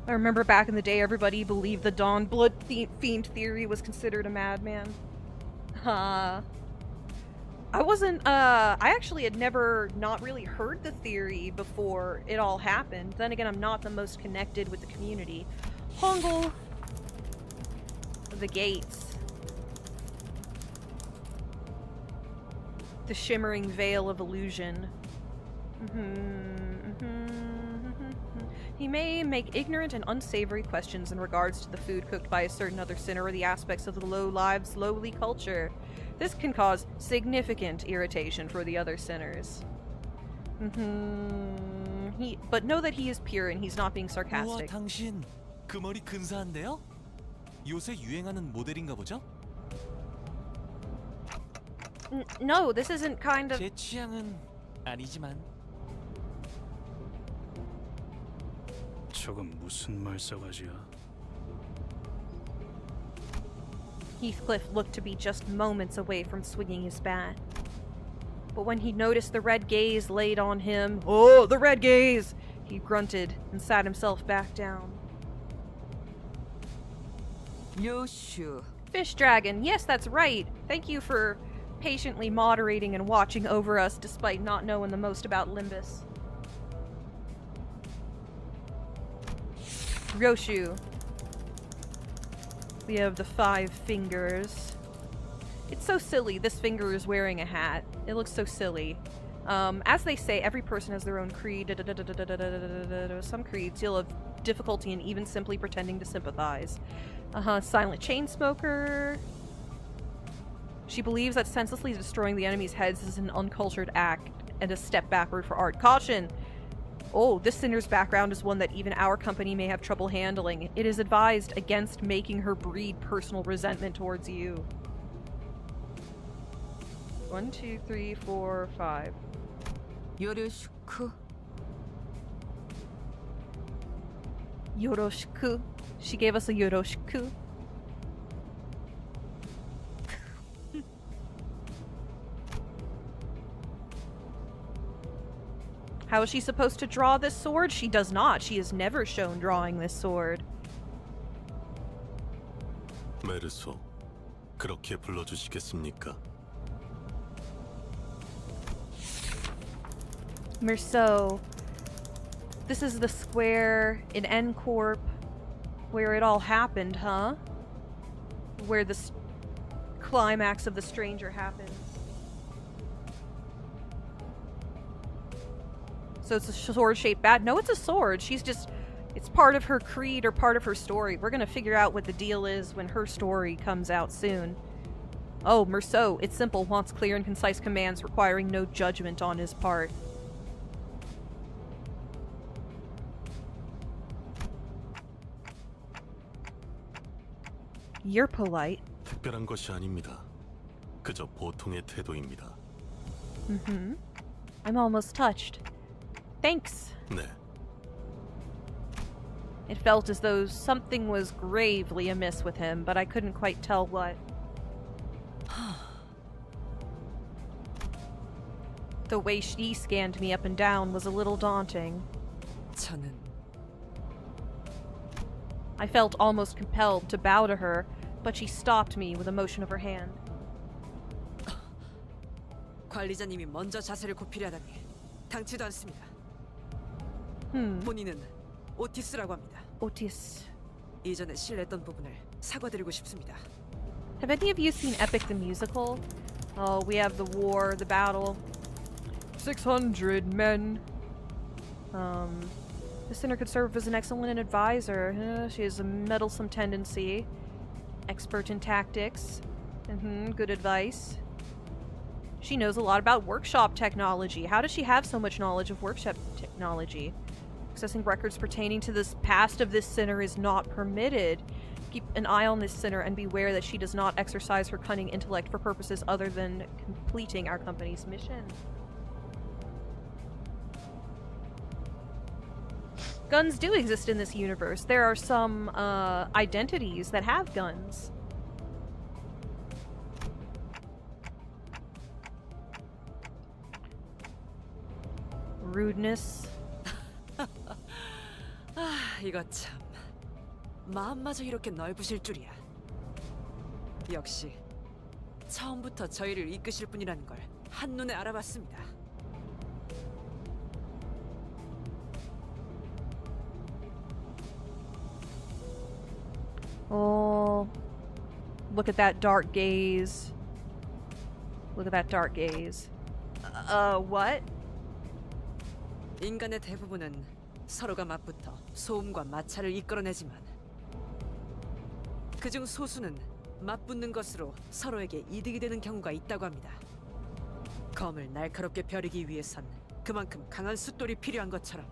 I remember back in the day, everybody believed the Dawn Blood Fiend theory was considered a madman. I wasn't, I actually had never not really heard the theory before it all happened. Then again, I'm not the most connected with the community. Hongul. The gates. The shimmering veil of illusion. He may make ignorant and unsavory questions in regards to the food cooked by a certain other sinner or the aspects of the low lives, lowly culture. This can cause significant irritation for the other sinners. But know that he is pure and he's not being 우와, sarcastic. 당신 그 머리 근사한데요? 요새 유행하는 모델인가 보죠? No, this isn't kind of... 제 취향은 아니지만. 저건 무슨 말싸가지야? Heathcliff looked to be just moments away from swinging his bat. But when he noticed the red gaze laid on him, oh, the red gaze! He grunted and sat himself back down. 요슈. Fish dragon, yes, that's right. Thank you for patiently moderating and watching over us despite not knowing the most about Limbus. Ryoshu. We have the 5 fingers. It's so silly. This finger is wearing a hat. It looks so silly. As they say, every person has their own creed. Some creeds you'll have difficulty in even simply pretending to sympathize. Silent chain smoker. She believes that senselessly destroying the enemy's heads is an uncultured act and a step backward for art. Caution! Oh, this sinner's background is one that even our company may have trouble handling. It is advised against making her breed personal resentment towards you. 1, 2, 3, 4, 5. 요르슈쿠. Yoroshiku. She gave us a yoroshiku. How is she supposed to draw this sword? She does not. She is never shown drawing this sword. 메르소, 그렇게 불러주시겠습니까? Merceau. This is the square in N Corp where it all happened, huh? Where the climax of The Stranger happens. So it's a sword-shaped bat. No, it's a sword. She's just... It's part of her creed or part of her story. We're gonna figure out what the deal is when her story comes out soon. Oh, Merceau. It's simple. Wants clear and concise commands requiring no judgment on his part. You're polite. 특별한 것이 아닙니다. 그저 보통의 태도입니다. Mm-hmm. I'm almost touched. Thanks. 네. It felt as though something was gravely amiss with him, but I couldn't quite tell what. The way she scanned me up and down was a little daunting. 저는 I felt almost compelled to bow to her, but she stopped me with a motion of her hand. 관리자님이 먼저 자세를 굽히려 하다니 당치도 않습니다. 본인은 오티스라고 합니다. Otis. 이전에 실례했던 부분을 사과드리고 싶습니다. Have any of you seen Epic the Musical? Oh, we have the war, the battle. 600 men. The sinner could serve as an excellent advisor. She has a meddlesome tendency. Expert in tactics. Good advice. She knows a lot about workshop technology. How does she have so much knowledge of workshop technology? Accessing records pertaining to this past of this sinner is not permitted. Keep an eye on this sinner and beware that she does not exercise her cunning intellect for purposes other than completing our company's mission. Guns do exist in this universe. There are some identities that have guns. Rudeness. 이거 참 마음마저 이렇게 넓으실 줄이야. 역시 처음부터 저희를 이끄실 분이라는 걸 한눈에 알아봤습니다. Oh, look at that dark gaze. Look at that dark gaze. What? 인간의 대부분은 서로가 맞붙어 소음과 마찰을 이끌어내지만 그중 소수는 맞붙는 것으로 서로에게 이득이 되는 경우가 있다고 합니다. 검을 날카롭게 벼르기 위해선 그만큼 강한 숫돌이 필요한 것처럼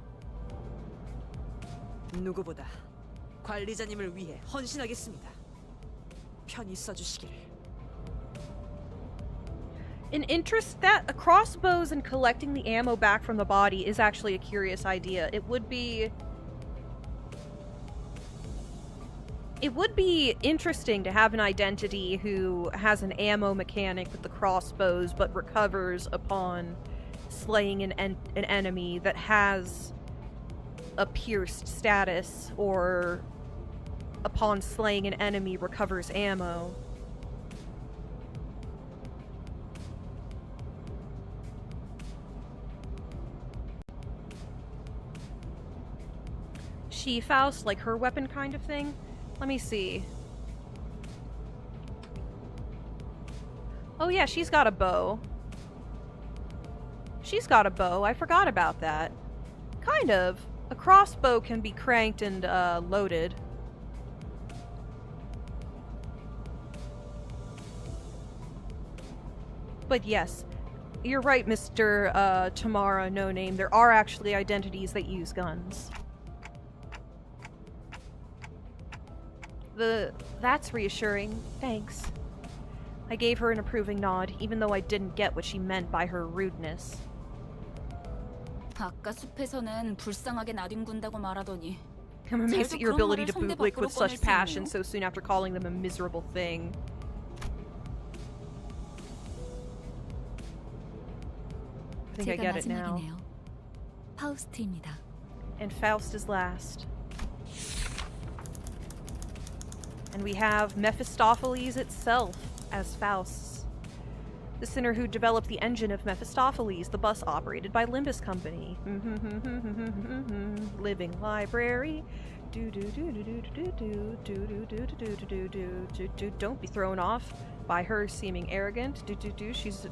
누구보다 관리자님을 위해 헌신하겠습니다. 편히 써주시기를. An interest that crossbows and collecting the ammo back from the body is actually a curious idea. It would be interesting to have an identity who has an ammo mechanic with the crossbows but recovers upon slaying an enemy that has a pierced status, or upon slaying an enemy recovers ammo. She-Faust, like her weapon kind of thing? Let me see. Oh yeah, she's got a bow. She's got a bow. I forgot about that. Kind of. A crossbow can be cranked and loaded. But yes, you're right, Mr. Tamara No Name. There are actually identities that use guns. That's reassuring. Thanks. I gave her an approving nod, even though I didn't get what she meant by her rudeness. 아까 숲에서는 불쌍하게 나뒹군다고 말하더니 I'm amazed at your 그런 ability 말을 to 성대 bootlick 밖으로 with such 꺼낼 수 passion 있네요. so soon after calling them a miserable thing. I think I 제가 get it now. 마지막이네요. 파우스트입니다. And Faust is last. And we have Mephistopheles itself as Faust. The sinner who developed the engine of Mephistopheles, the bus operated by Limbus Company. Living library. Don't be thrown off by her seeming arrogant. She's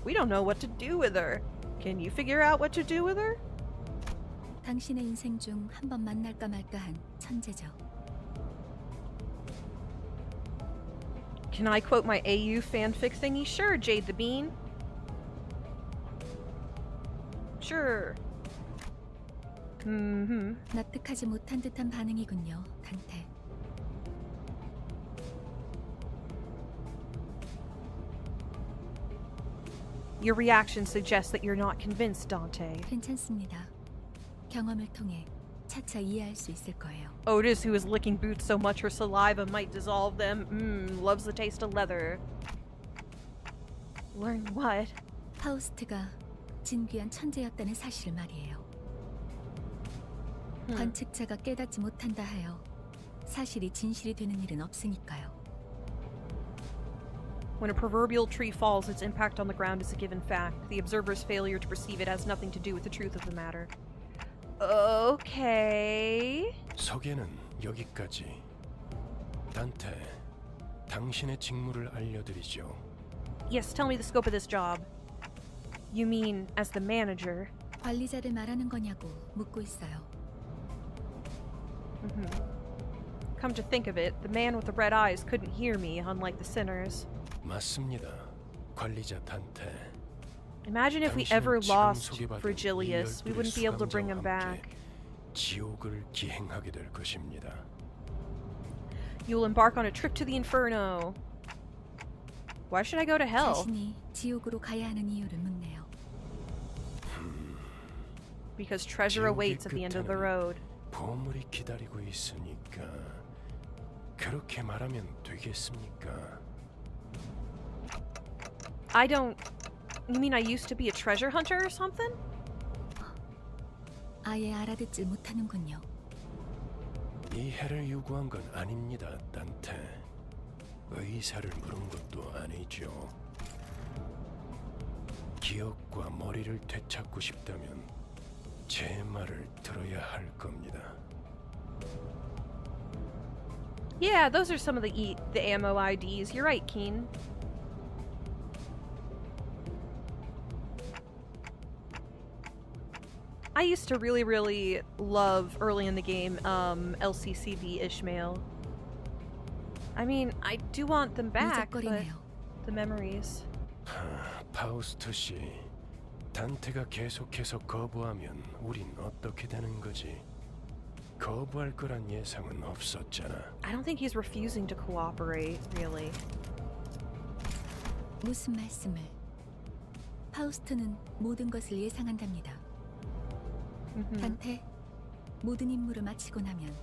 we don't know what to do with her. Can you figure out what to do with her? 당신의 인생 중 한 번 만날까 말까한 천재죠. Can I quote my AU fanfic thingy? Sure, Jade the Bean. Sure. 납득하지 못한 듯한 반응이군요, 단테. Your reaction suggests that you're not convinced, Dante. 괜찮습니다. 경험을 통해 차차 이해할 수 있을 거예요. Otis, who is licking boots so much her saliva might dissolve them. Loves the taste of leather. Learn what? 파우스트가 진귀한 천재였다는 사실을 말이에요. 관측자가 깨닫지 못한다 하여 사실이 진실이 되는 일은 없으니까요. When a proverbial tree falls, its impact on the ground is a given fact. The observer's failure to perceive it has nothing to do with the truth of the matter. Okay. 소개는 여기까지. 단테, 당신의 직무를 알려드리죠. Yes, tell me the scope of this job. You mean as the manager? 관리자를 말하는 거냐고 묻고 있어요. Come to think of it, the man with the red eyes couldn't hear me, unlike the sinners. 맞습니다. 관리자 단테. Imagine if we ever lost Virgilius, we wouldn't be able to bring him back. 지옥을 기행하게 될 것입니다. You'll embark on a trip to the Inferno. Why should I go to hell? 자신이 지옥으로 가야 하는 이유를 묻네요. Because treasure awaits at the end of the road. 보물이 기다리고 있으니까 그렇게 말하면 되겠습니까? I don't... You mean I used to be a treasure hunter or something? 아예 알아듣질 못하는군요. 이해를 요구한 건 아닙니다, 단테. 의사를 물은 것도 아니죠. 기억과 머리를 되찾고 싶다면 제 말을 들어야 할 겁니다. Yeah, those are some of the ammo IDs. You're right, Keen. I used to really love, early in the game, LCCV Ishmael. I mean, I do want them back, but the memories. 파우스트 씨, 단테가 계속해서 거부하면 우린 어떻게 되는 거지? 거부할 거란 예상은 없었잖아. I don't think he's refusing to cooperate, really. 무슨 말씀을? 파우스트는 모든 것을 예상한답니다. 단테, 모든 임무를 마치고 나면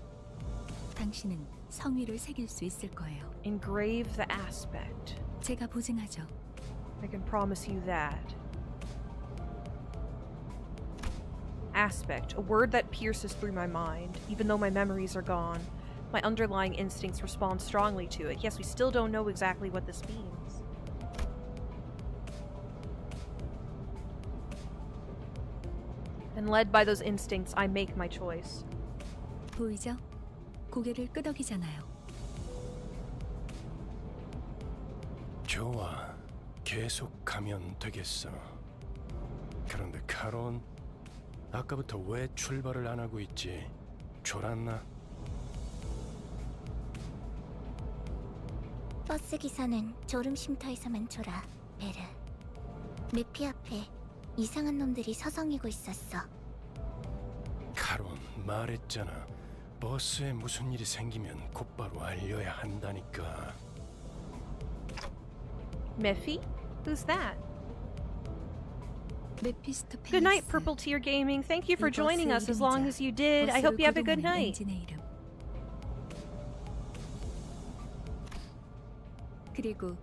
당신은 성위를 새길 수 있을 거예요. Engrave the aspect. 제가 보증하죠. I can promise you that. Aspect, a word that pierces through my mind, even though my memories are gone. My underlying instincts respond strongly to it. Yes, we still don't know exactly what this means. And led by those instincts, I make my choice. 보이죠? 고개를 끄덕이잖아요. 좋아. 계속 가면 되겠어. 그런데 카론, 아까부터 왜 출발을 안 하고 있지? 졸았나? 버스 기사는 졸음 쉼터에서만 졸아, 베르. 메피 앞에 이상한 놈들이 서성이고 있었어. 카론, 말했잖아. 버스에 무슨 일이 생기면 곧바로 알려야 한다니까. Miffy? Who's that? 메피스토 펠리스. Good night, Purple Tear Gaming. Thank you for joining us as long as you did. I hope you have a good night. 엔진의 이름. 그리고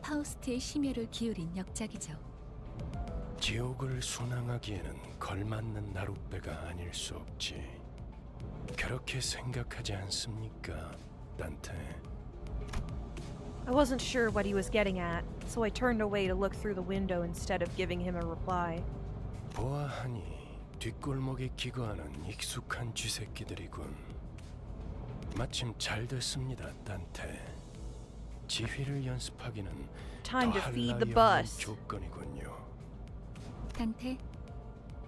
파우스트의 심혈을 기울인 역작이죠. 지옥을 순항하기에는 걸맞는 나룻배가 아닐 수 없지. 그렇게 생각하지 않습니까, 단테? I wasn't sure what he was getting at, so I turned away to look through the window instead of giving him a reply. 보아하니 뒷골목에 기거하는 익숙한 쥐새끼들이군. 마침 잘 됐습니다, 단테. 지휘를 연습하기는 Time to 더할 feed the 나위 없는 bus. 조건이군요. 단테,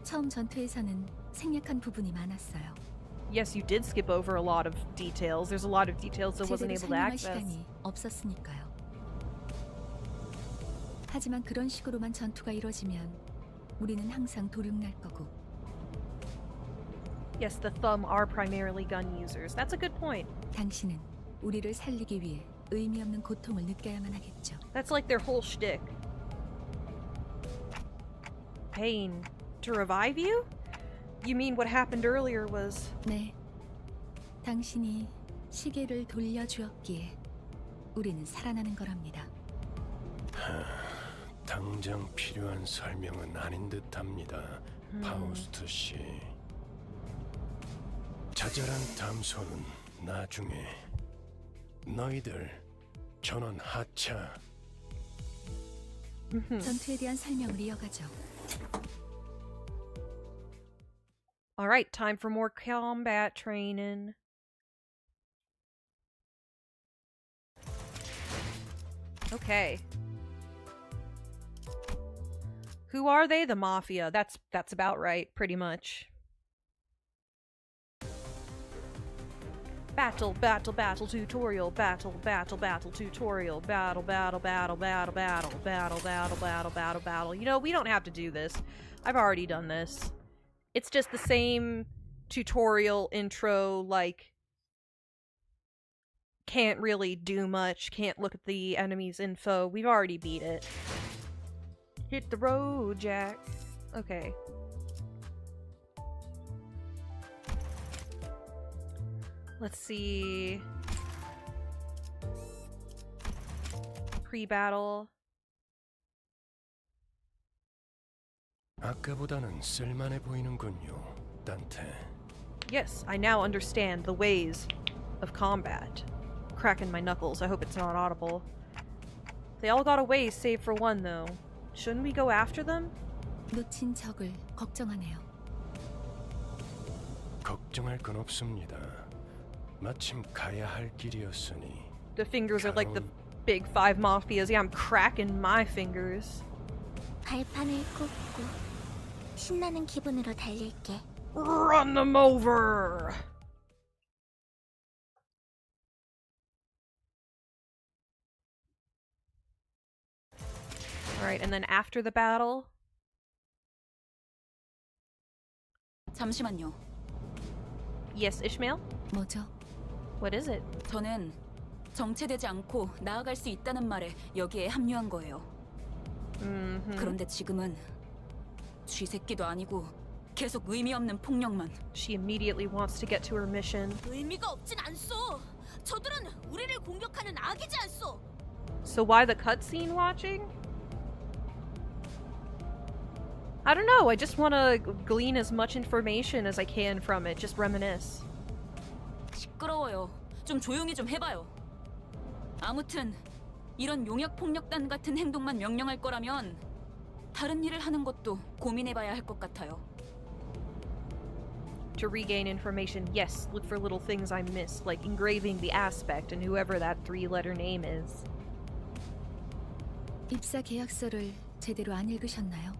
처음 전투에서는 생략한 부분이 많았어요. Yes, you did skip over a lot of details. There's a lot of details I wasn't 제대로 able to 설명할 access. 시간이 없었으니까요. 하지만 그런 식으로만 전투가 이뤄지면 우리는 항상 도륙날 거고. Yes, the Thumb are primarily gun users. That's a good point. 당신은 우리를 살리기 위해 의미 없는 고통을 느껴야만 하겠죠. That's like their whole shtick. Pain. To revive you? You mean what happened earlier was... 네, 당신이 시계를 돌려주었기에 우리는 살아나는 거랍니다. 당장 필요한 설명은 아닌 듯합니다, 파우스트 씨. 자잘한 담소는 나중에. 너희들 전원 하차. 전투에 대한 설명을 이어가죠. Alright, time for more combat training. Okay. Who are they? The Mafia. That's about right, pretty much. Battle, battle, battle tutorial. Battle, battle, battle tutorial. Battle, battle, battle, battle, battle, battle, battle, battle, battle, battle. You know, we don't have to do this. I've already done this. It's just the same tutorial intro, like, can't really do much, can't look at the enemy's info. We've already beat it. Hit the road, Jack. Okay. Let's see. Pre-battle. 아까보다는 쓸만해 보이는군요, 단테. Yes, I now understand the ways of combat. Cracking my knuckles. I hope it's not audible. They all got away save for one, though. Shouldn't we go after them? 놓친 적을 걱정하네요. 걱정할 건 없습니다. 마침 가야 할 길이었으니. The fingers are like the big five mafias. Yeah, I'm cracking my fingers. 발판을 꽂고 신나는 기분으로 달릴게. Run them over! Alright, and then after the battle? 잠시만요. Yes, Ishmael? 뭐죠? What is it? 저는 정체되지 않고 나아갈 수 있다는 말에 여기에 합류한 거예요. 그런데 지금은 쥐새끼도 아니고 계속 의미 없는 폭력만. She immediately wants to get to her mission. 의미가 없진 않소. 저들은 우리를 공격하는 악이지 않소. So why the cutscene watching? I don't know, I just want to glean as much information as I can from it, just reminisce. 시끄러워요. 좀 조용히 좀 해봐요. 아무튼 이런 용역 폭력단 같은 행동만 명령할 거라면 다른 일을 하는 것도 고민해봐야 할 것 같아요. To regain information, yes, look for little things I missed, like engraving the aspect and whoever that three-letter name is. 입사 계약서를 제대로 안 읽으셨나요?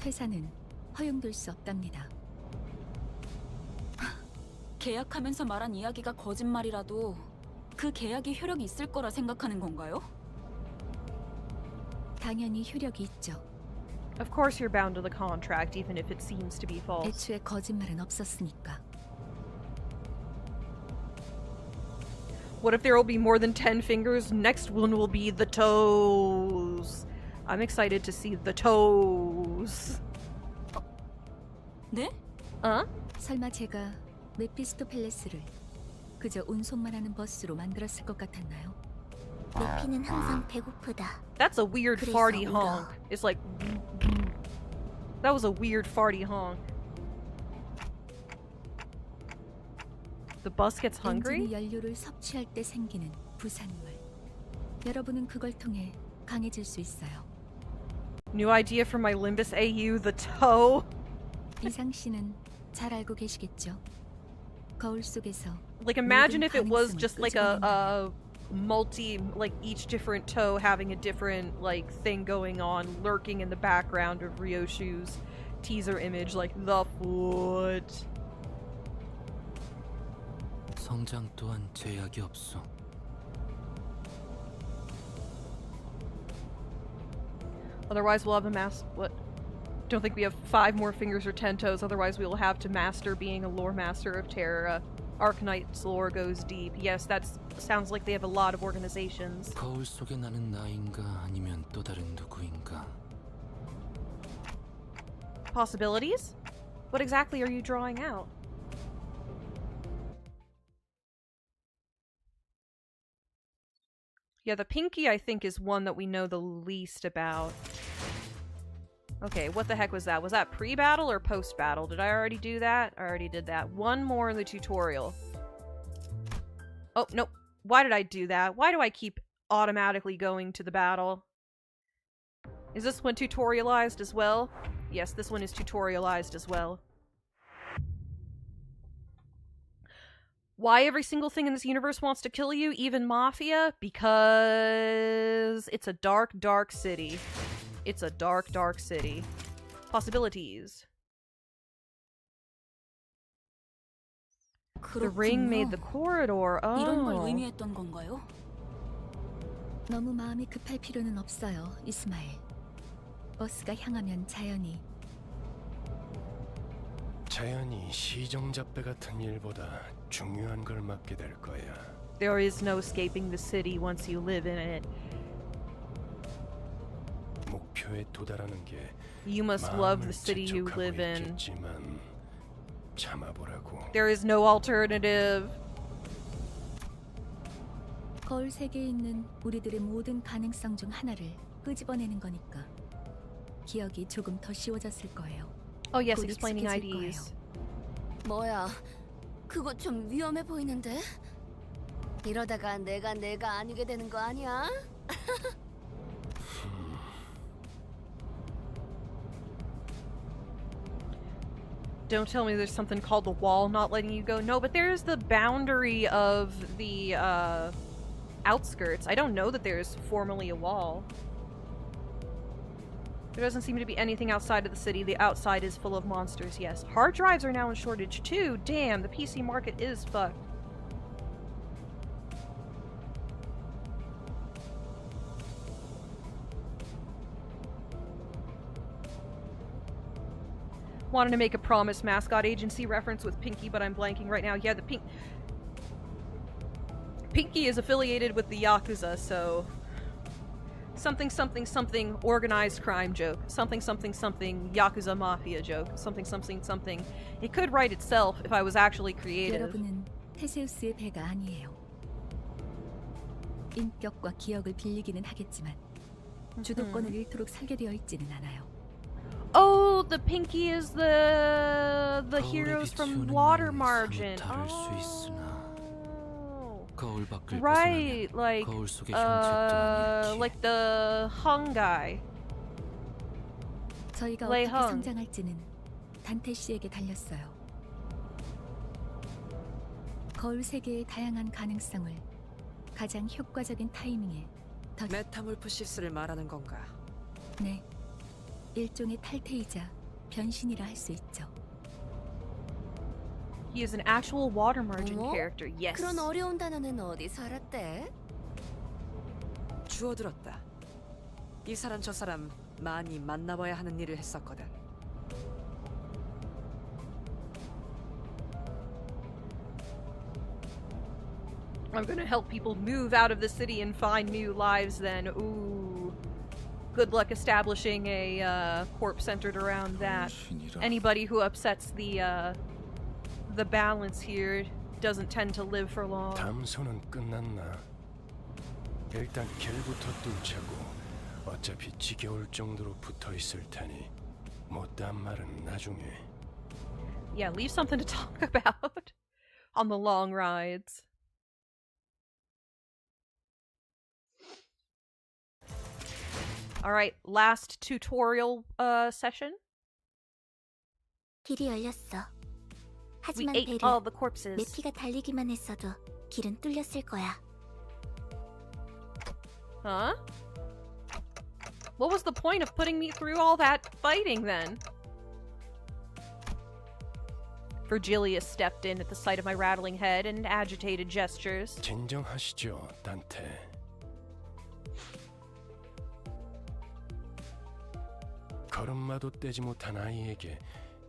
회사는 허용될 수 없답니다. 계약하면서 말한 이야기가 거짓말이라도 그 계약이 효력이 있을 거라 생각하는 건가요? 당연히 효력이 있죠. Of course you're bound to the contract, even if it seems to be false. 애초에 거짓말은 없었으니까. What if there will be more than 10 fingers? Next one will be the toes. I'm excited to see the toes. 네? 설마 제가 메피스토펠레스를 그저 운송만 하는 버스로 만들었을 것 같았나요? 메피는 항상 배고프다. That's a weird 그래서 farty 울어. honk. It's like... That was a weird farty honk. The bus gets hungry? 엔진이 연료를 섭취할 때 생기는 부산물. 여러분은 그걸 통해 강해질 수 있어요. New idea for my Limbus AU, the toe. 이상 씨는 잘 알고 계시겠죠? 거울 속에서 Like imagine 모든 if it was 가능성을 just like a multi, like each different toe having a different like thing going on, lurking in the background of Ryoshu's teaser image, like the foot. 성장 또한 제약이 없어. Otherwise we'll have a what? Don't think we have 5 more fingers or 10 toes, otherwise we will have to master being a lore master of Terra. Arcanite's lore goes deep. Yes, that sounds like they have a lot of organizations. 거울 속에 나는 나인가 아니면 또 다른 누구인가? Possibilities? What exactly are you drawing out? Yeah, the pinky I think is one that we know the least about. Okay, what the heck was that? Was that pre-battle or post-battle? Did I already do that? I already did that. One more in the tutorial. Oh, nope. Why did I do that? Why do I keep automatically going to the battle? Is this one tutorialized as well? Yes, this one is tutorialized as well. Why every single thing in this universe wants to kill you, even Mafia? Because it's a dark, dark city. It's a dark, dark city. Possibilities. The ring made the corridor. 이런 걸 Oh. 의미했던 건가요? 너무 마음이 급할 필요는 없어요, 이스마엘. 버스가 향하면 자연히 시정잡배 같은 일보다 중요한 걸 맡게 될 거야. There is no escaping the city once you live in it. 목표에 도달하는 게 You must love the city you 재촉하고 live in. 있겠지만 참아보라고. There is no alternative. 거울 세계에 있는 우리들의 모든 가능성 중 하나를 끄집어내는 거니까 기억이 조금 더 쉬워졌을 거예요. Oh yes, 곧 explaining 익숙해질 IDs. 뭐야? 그거 좀 위험해 보이는데? 이러다가 내가 아니게 되는 거 아니야? Don't tell me there's something called the wall not letting you go. No, but there's the boundary of the outskirts. I don't know that there's formally a wall. There doesn't seem to be anything outside of the city. The outside is full of monsters, yes. Hard drives are now in shortage too. Damn, the PC market is fucked. Wanted to make a Promise mascot agency reference with Pinky, but I'm blanking right now. Yeah, the Pinky is affiliated with the Yakuza, so... Something, something, something, organized crime joke. Something, something, something, Yakuza Mafia joke. Something, something, something. It could write itself if I was actually creative. 여러분은 테세우스의 배가 아니에요. 인격과 기억을 빌리기는 하겠지만 주도권을 잃도록 설계되어 있지는 않아요. Oh, the Pinky is the heroes from Water Margin. 거울 밖을 Right, 벗어나면 like 거울 속의 형체 또한 잃지. like the Hung guy. 저희가 Lei 어떻게 Hung. 성장할지는 단테 씨에게 달렸어요. 거울 세계의 다양한 가능성을 가장 효과적인 타이밍에 더 메타몰프시스를 말하는 건가? 네, 일종의 탈퇴이자 변신이라 할 수 있죠. He is an actual water margin 어머? character. Yes. 그런 어려운 단어는 어디서 알았대? 주워들었다. 이 사람 저 사람 많이 만나봐야 하는 일을 했었거든. I'm gonna help people move out of the city and find new lives then. Ooh. Good luck establishing a corp centered around that. 신이라. Anybody who upsets the balance here doesn't tend to live for long. 담소는 끝났나? 일단 길부터 뚫자고. 어차피 지겨울 정도로 붙어 있을 테니 못다한 말은 나중에. Yeah, leave something to talk about on the long rides. Alright, last tutorial session. 길이 열렸어. We 하지만 ate 베르, all the corpses. 메피가 달리기만 했어도 길은 뚫렸을 거야. Huh? What was the point of putting me through all that fighting then? Virgilius stepped in at the sight of my rattling head and agitated gestures. 진정하시죠, 단테. 걸음마도 떼지 못한 아이에게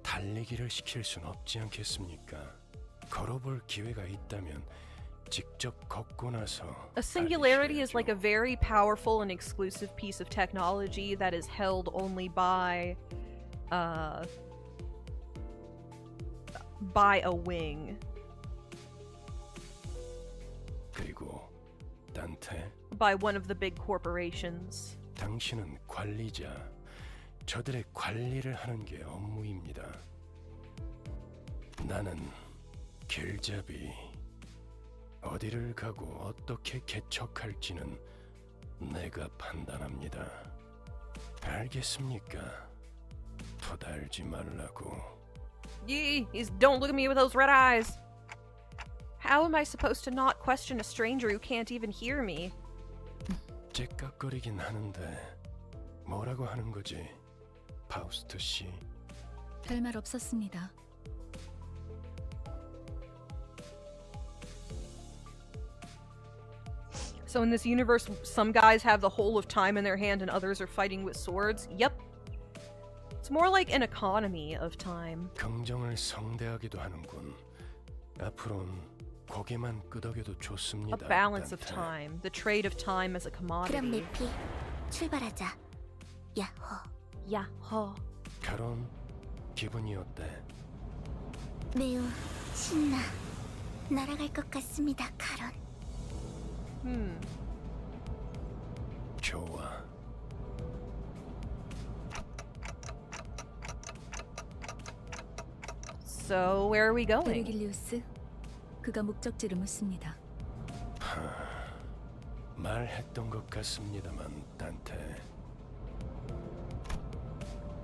달리기를 시킬 순 없지 않겠습니까? 걸어볼 기회가 있다면 직접 걷고 나서 A singularity is like a very powerful and exclusive piece of technology that is held only by a wing. 그리고 단테, By one of the big corporations. 당신은 관리자. 저들의 관리를 하는 게 업무입니다. 나는 길잡이. 어디를 가고 어떻게 개척할지는 내가 판단합니다. 알겠습니까? 토달지 말라고. Yee, don't look at me with those red eyes. How am I supposed to not question a stranger who can't even hear me? 째깍거리긴 하는데 뭐라고 하는 거지, 파우스트 씨? 별말 없었습니다. So in this universe, some guys have the whole of time in their hand and others are fighting with swords? Yep. It's more like an economy of time. 긍정을 성대하기도 하는군. 앞으론 고개만 끄덕여도 A 좋습니다. balance of 단테. time. The trade of time as a 그럼 commodity. 메피, 출발하자. 야호. 야호. 결혼 기분이 어때? 매우 신나. 날아갈 것 같습니다, 카론. 좋아. So where are we going? 베르길리우스, 그가 목적지를 묻습니다. 말했던 것 같습니다만, 단테.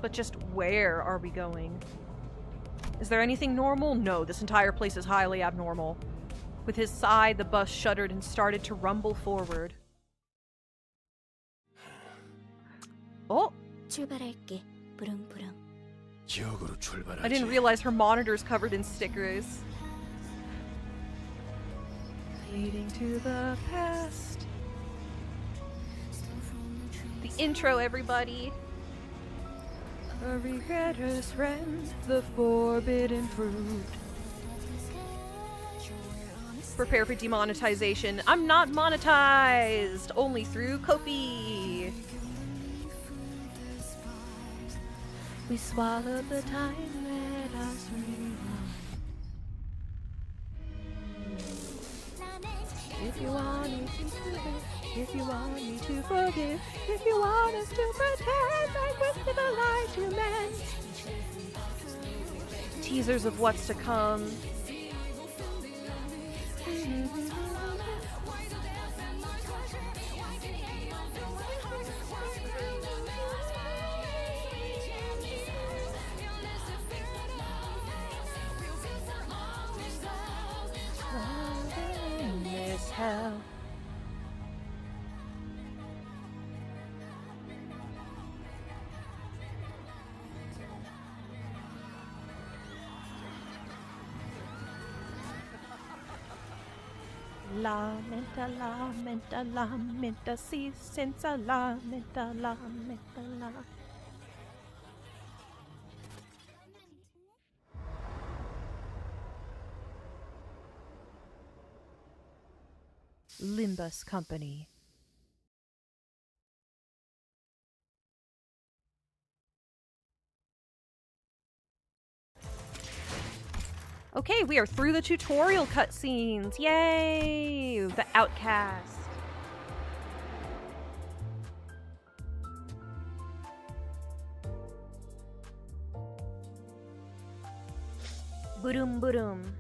But just where are we going? Is there anything normal? No, this entire place is highly abnormal. With his sigh, the bus shuddered and started to rumble forward. Oh! 출발할게. 부릉부릉. 지역으로 출발하지. I didn't realize her monitor's covered in stickers. Leading to the past. The intro, everybody. A regretter's friend, the forbidden fruit. Prepare for demonetization. I'm not monetized! Only through Ko-fi. We swallowed the time, let us rewind. If you want me to forgive, if you want me to forgive, if you want us to pretend like we're civilized humans. Teasers of what's to come. This hell. menta si senza la menta la. Limbus Company. Okay, we are through the tutorial cutscenes. Yay! The Outcast. Boom, boom.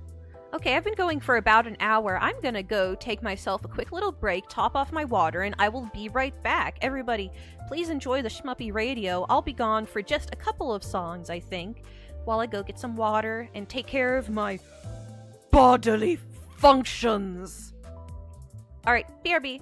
Okay, I've been going for about an hour. I'm gonna go take myself a quick little break, top off my water, and I will be right back. Everybody, please enjoy the Schmuppy Radio. I'll be gone for just a couple of songs, I think, while I go get some water and take care of my bodily functions. Alright, BRB.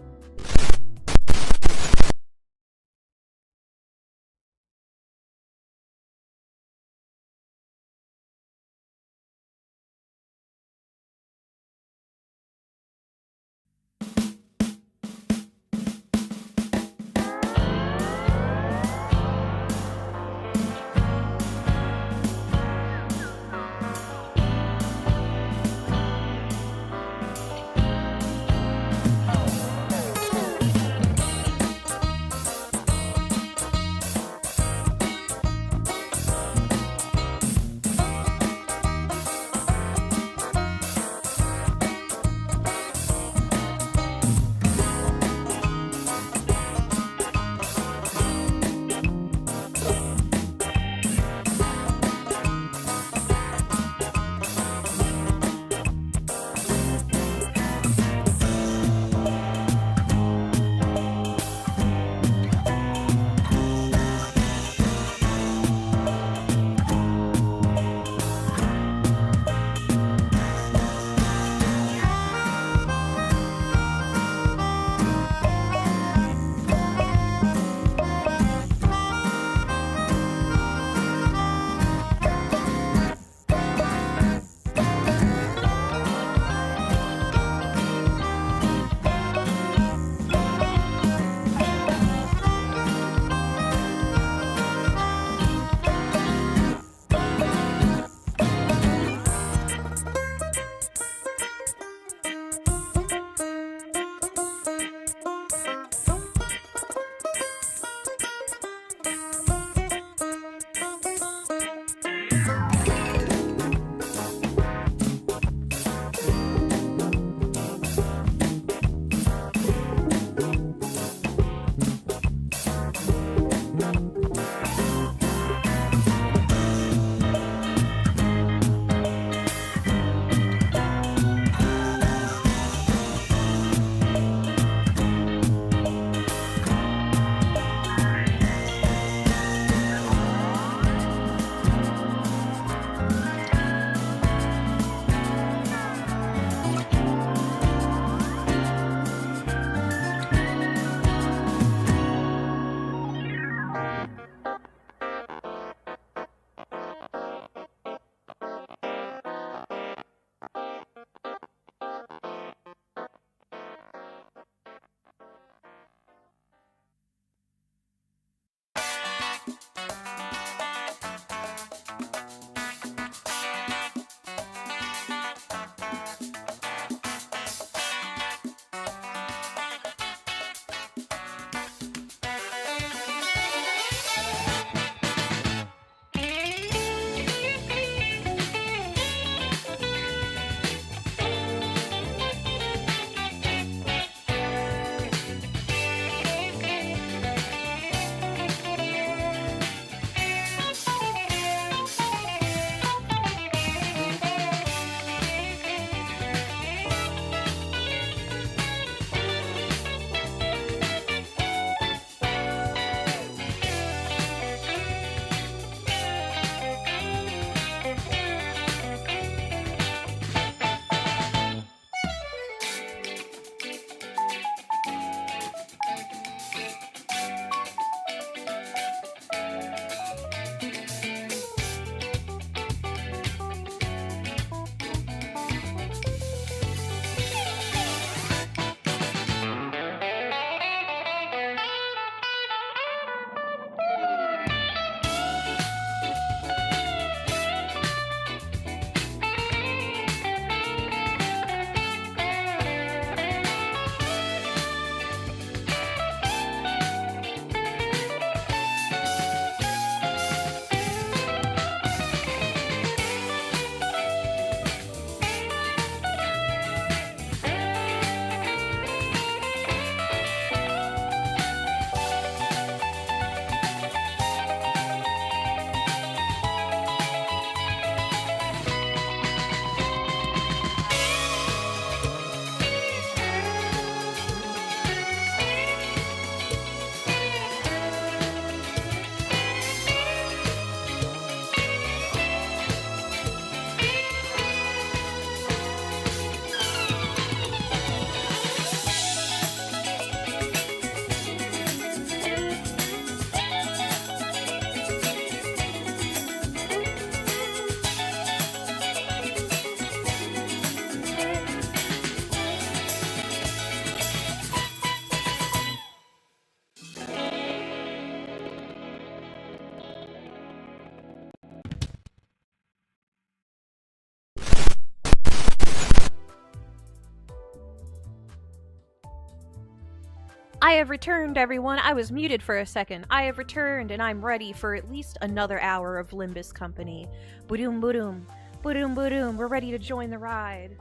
I have returned, everyone. I was muted for a second. I have returned, and I'm ready for at least another hour of Limbus company. Boom, boom, boom, boom. We're ready to join the ride.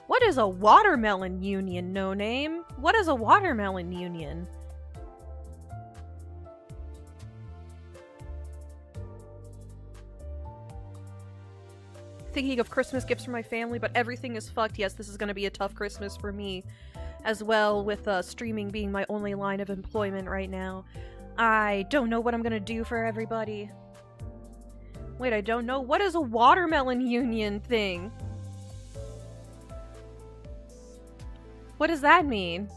What is a watermelon union, no name? What is a watermelon union? Thinking of Christmas gifts for my family, but everything is fucked. Yes, this is going to be a tough Christmas for me as well, with streaming being my only line of employment right now. I don't know what I'm going to do for everybody. Wait, I don't know. What is a watermelon union thing? What does that mean?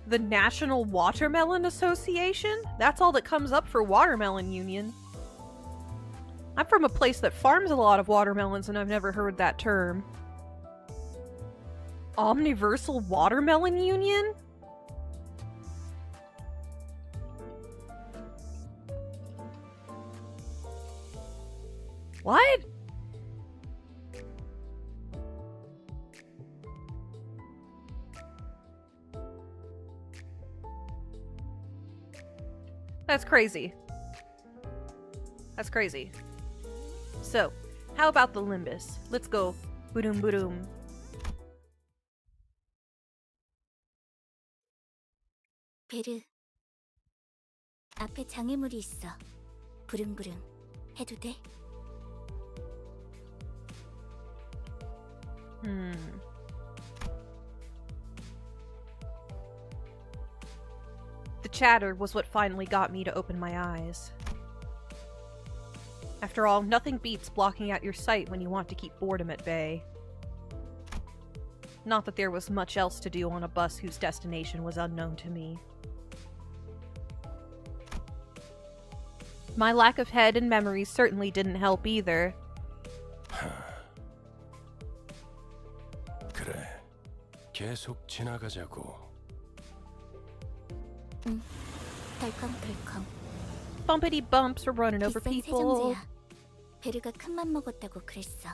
The National Watermelon Association? That's all that comes up for Watermelon Union. I'm from a place that farms a lot of watermelons and I've never heard that term. Omniversal Watermelon Union? What? That's crazy. That's crazy. So, how about the Limbus? Let's go. Boom, boom. 베르, 앞에 장애물이 있어. 부릉부릉 해도 돼? The chatter was what finally got me to open my eyes. After all, nothing beats blocking out your sight when you want to keep boredom at bay. Not that there was much else to do on a bus whose destination was unknown to me. My lack of head and memory certainly didn't help either. 그래, 계속 지나가자고. 덜컹덜컹. Bumpity bumps were running over 비싼 people. 세정제야. 베르가 큰맘 먹었다고 그랬어.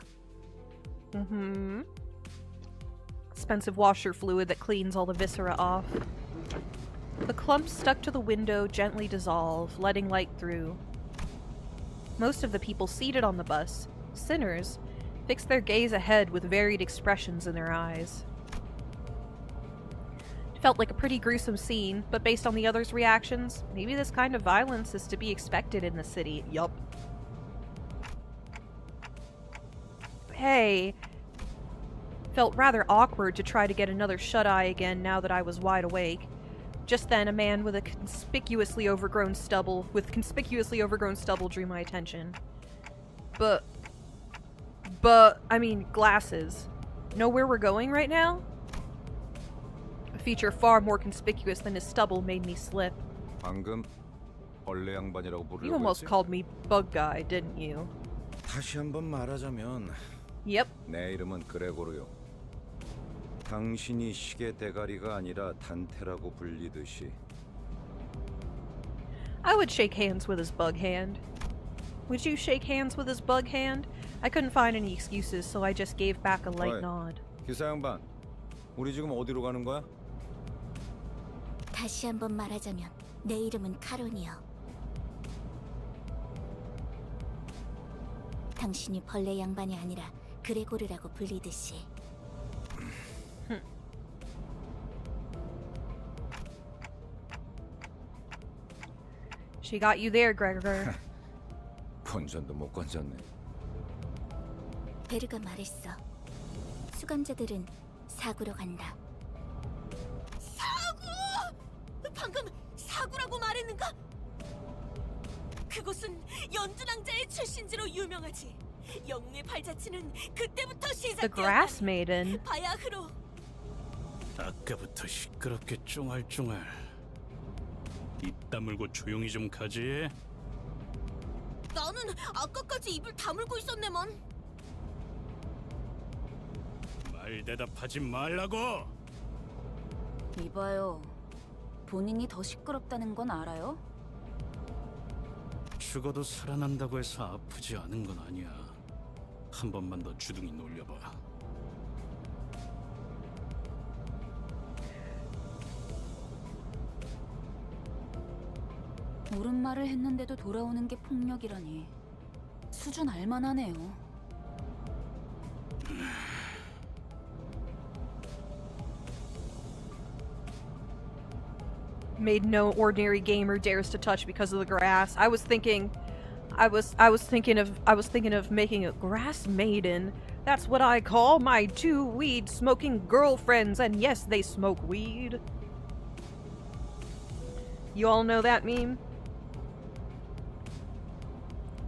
Expensive washer fluid that cleans all the viscera off. The clumps stuck to the window gently dissolve, letting light through. Most of the people seated on the bus, sinners, fixed their gaze ahead with varied expressions in their eyes. It felt like a pretty gruesome scene, but based on the others' reactions, maybe this kind of violence is to be expected in the city. Yup. Hey. Felt rather awkward to try to get another shut-eye again now that I was wide awake. Just then, a man with conspicuously overgrown stubble drew my attention. But, I mean, glasses. Know where we're going right now? A feature far more conspicuous than his stubble made me slip. 방금 벌레 양반이라고 부르려고 You almost 했지? called me bug guy, didn't you? 다시 한번 말하자면 Yep. 내 이름은 그레고르요. 당신이 시계 대가리가 아니라 단테라고 불리듯이. I would shake hands with his bug hand. Would you shake hands with his bug hand? I couldn't find any excuses, so I just gave back a light 어이, nod. 기사 양반, 우리 지금 어디로 가는 거야? 다시 한번 말하자면 내 이름은 카론이요. 당신이 벌레 양반이 아니라 그레고르라고 불리듯이. She got you there, Gregor. 본전도 못 건졌네. 베르가 말했어. 수감자들은 사구로 간다. 사구! 방금 사구라고 말했는가? 그곳은 연두낭자의 출신지로 유명하지. 영웅의 발자취는 그때부터 The 시작되었다. Grass Maiden. 바야흐로. 아까부터 시끄럽게 쫑알쫑알. 입 다물고 조용히 좀 가지. 나는 아까까지 입을 다물고 있었네만. 말 대답하지 말라고. 이봐요. 본인이 더 시끄럽다는 건 알아요? 죽어도 살아난다고 해서 아프지 않은 건 아니야. 한 번만 더 주둥이 놀려봐. 옳은 말을 했는데도 돌아오는 게 폭력이라니 수준 알만하네요. Made no ordinary gamer dares to touch because of the grass. I was thinking of making a grass maiden. That's what I call my 2 weed smoking girlfriends, and yes, they smoke weed. You all know that meme?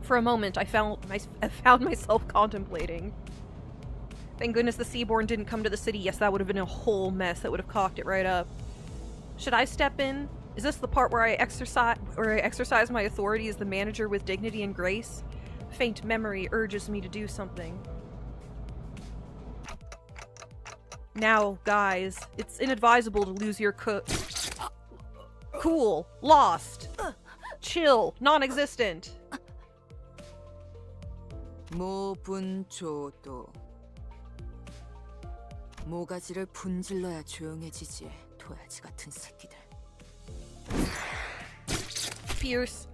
For a moment, I found myself contemplating. Thank goodness the Seaborn didn't come to the city. Yes, that would have been a whole mess. That would have cocked it right up. Should I step in? Is this the part where I exercise my authority as the manager with dignity and grace? Faint memory urges me to do something. Now, guys, it's inadvisable to lose your cool. Lost. Chill. Non-existent. 모분조도. 모가지를 분질러야 조용해지지. 도야지 같은 새끼들. Fierce.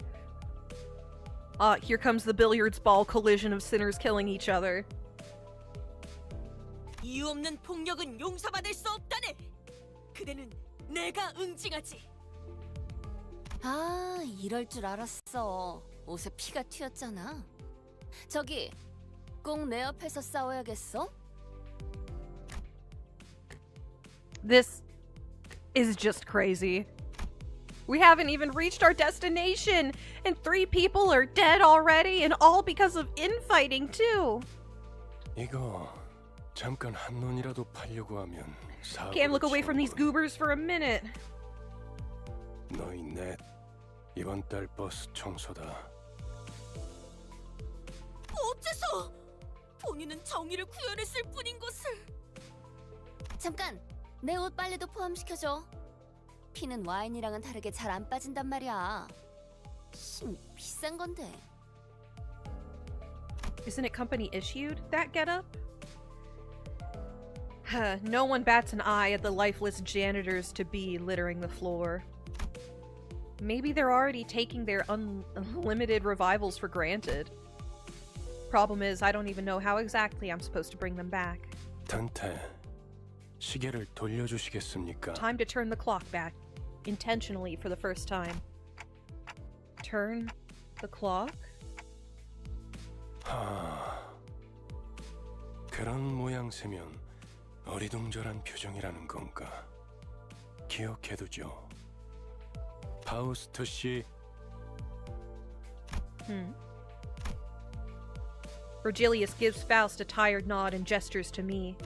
Here comes the billiards ball collision of sinners killing each other. 이유 없는 폭력은 용서받을 수 없다네. 그대는 내가 응징하지. 아, 이럴 줄 알았어. 옷에 피가 튀었잖아. 저기, 꼭 내 옆에서 싸워야겠어? This is just crazy. We haven't even reached our destination, and 3 people are dead already, and all because of infighting too. 이거 잠깐 한눈이라도 팔려고 하면 Can't look away from these goobers for a minute. 너희 넷 이번 달 버스 청소다. 어째서? 본인은 정의를 구현했을 뿐인 것을. 잠깐, 내 옷 빨래도 포함시켜줘. 피는 와인이랑은 다르게 잘 안 빠진단 말이야. 비싼 건데. Isn't it company issued, that getup? No one bats an eye at the lifeless janitors to be littering the floor. Maybe they're already taking their unlimited revivals for granted. Problem is, I don't even know how exactly I'm supposed to bring them back. 단테, 시계를 돌려주시겠습니까? Time to turn the clock back, intentionally for the first time. Turn the clock? 그런 모양새면 어리둥절한 표정이라는 건가? 기억해두죠. 파우스트 씨. Virgilius gives Faust a tired nod and gestures to me.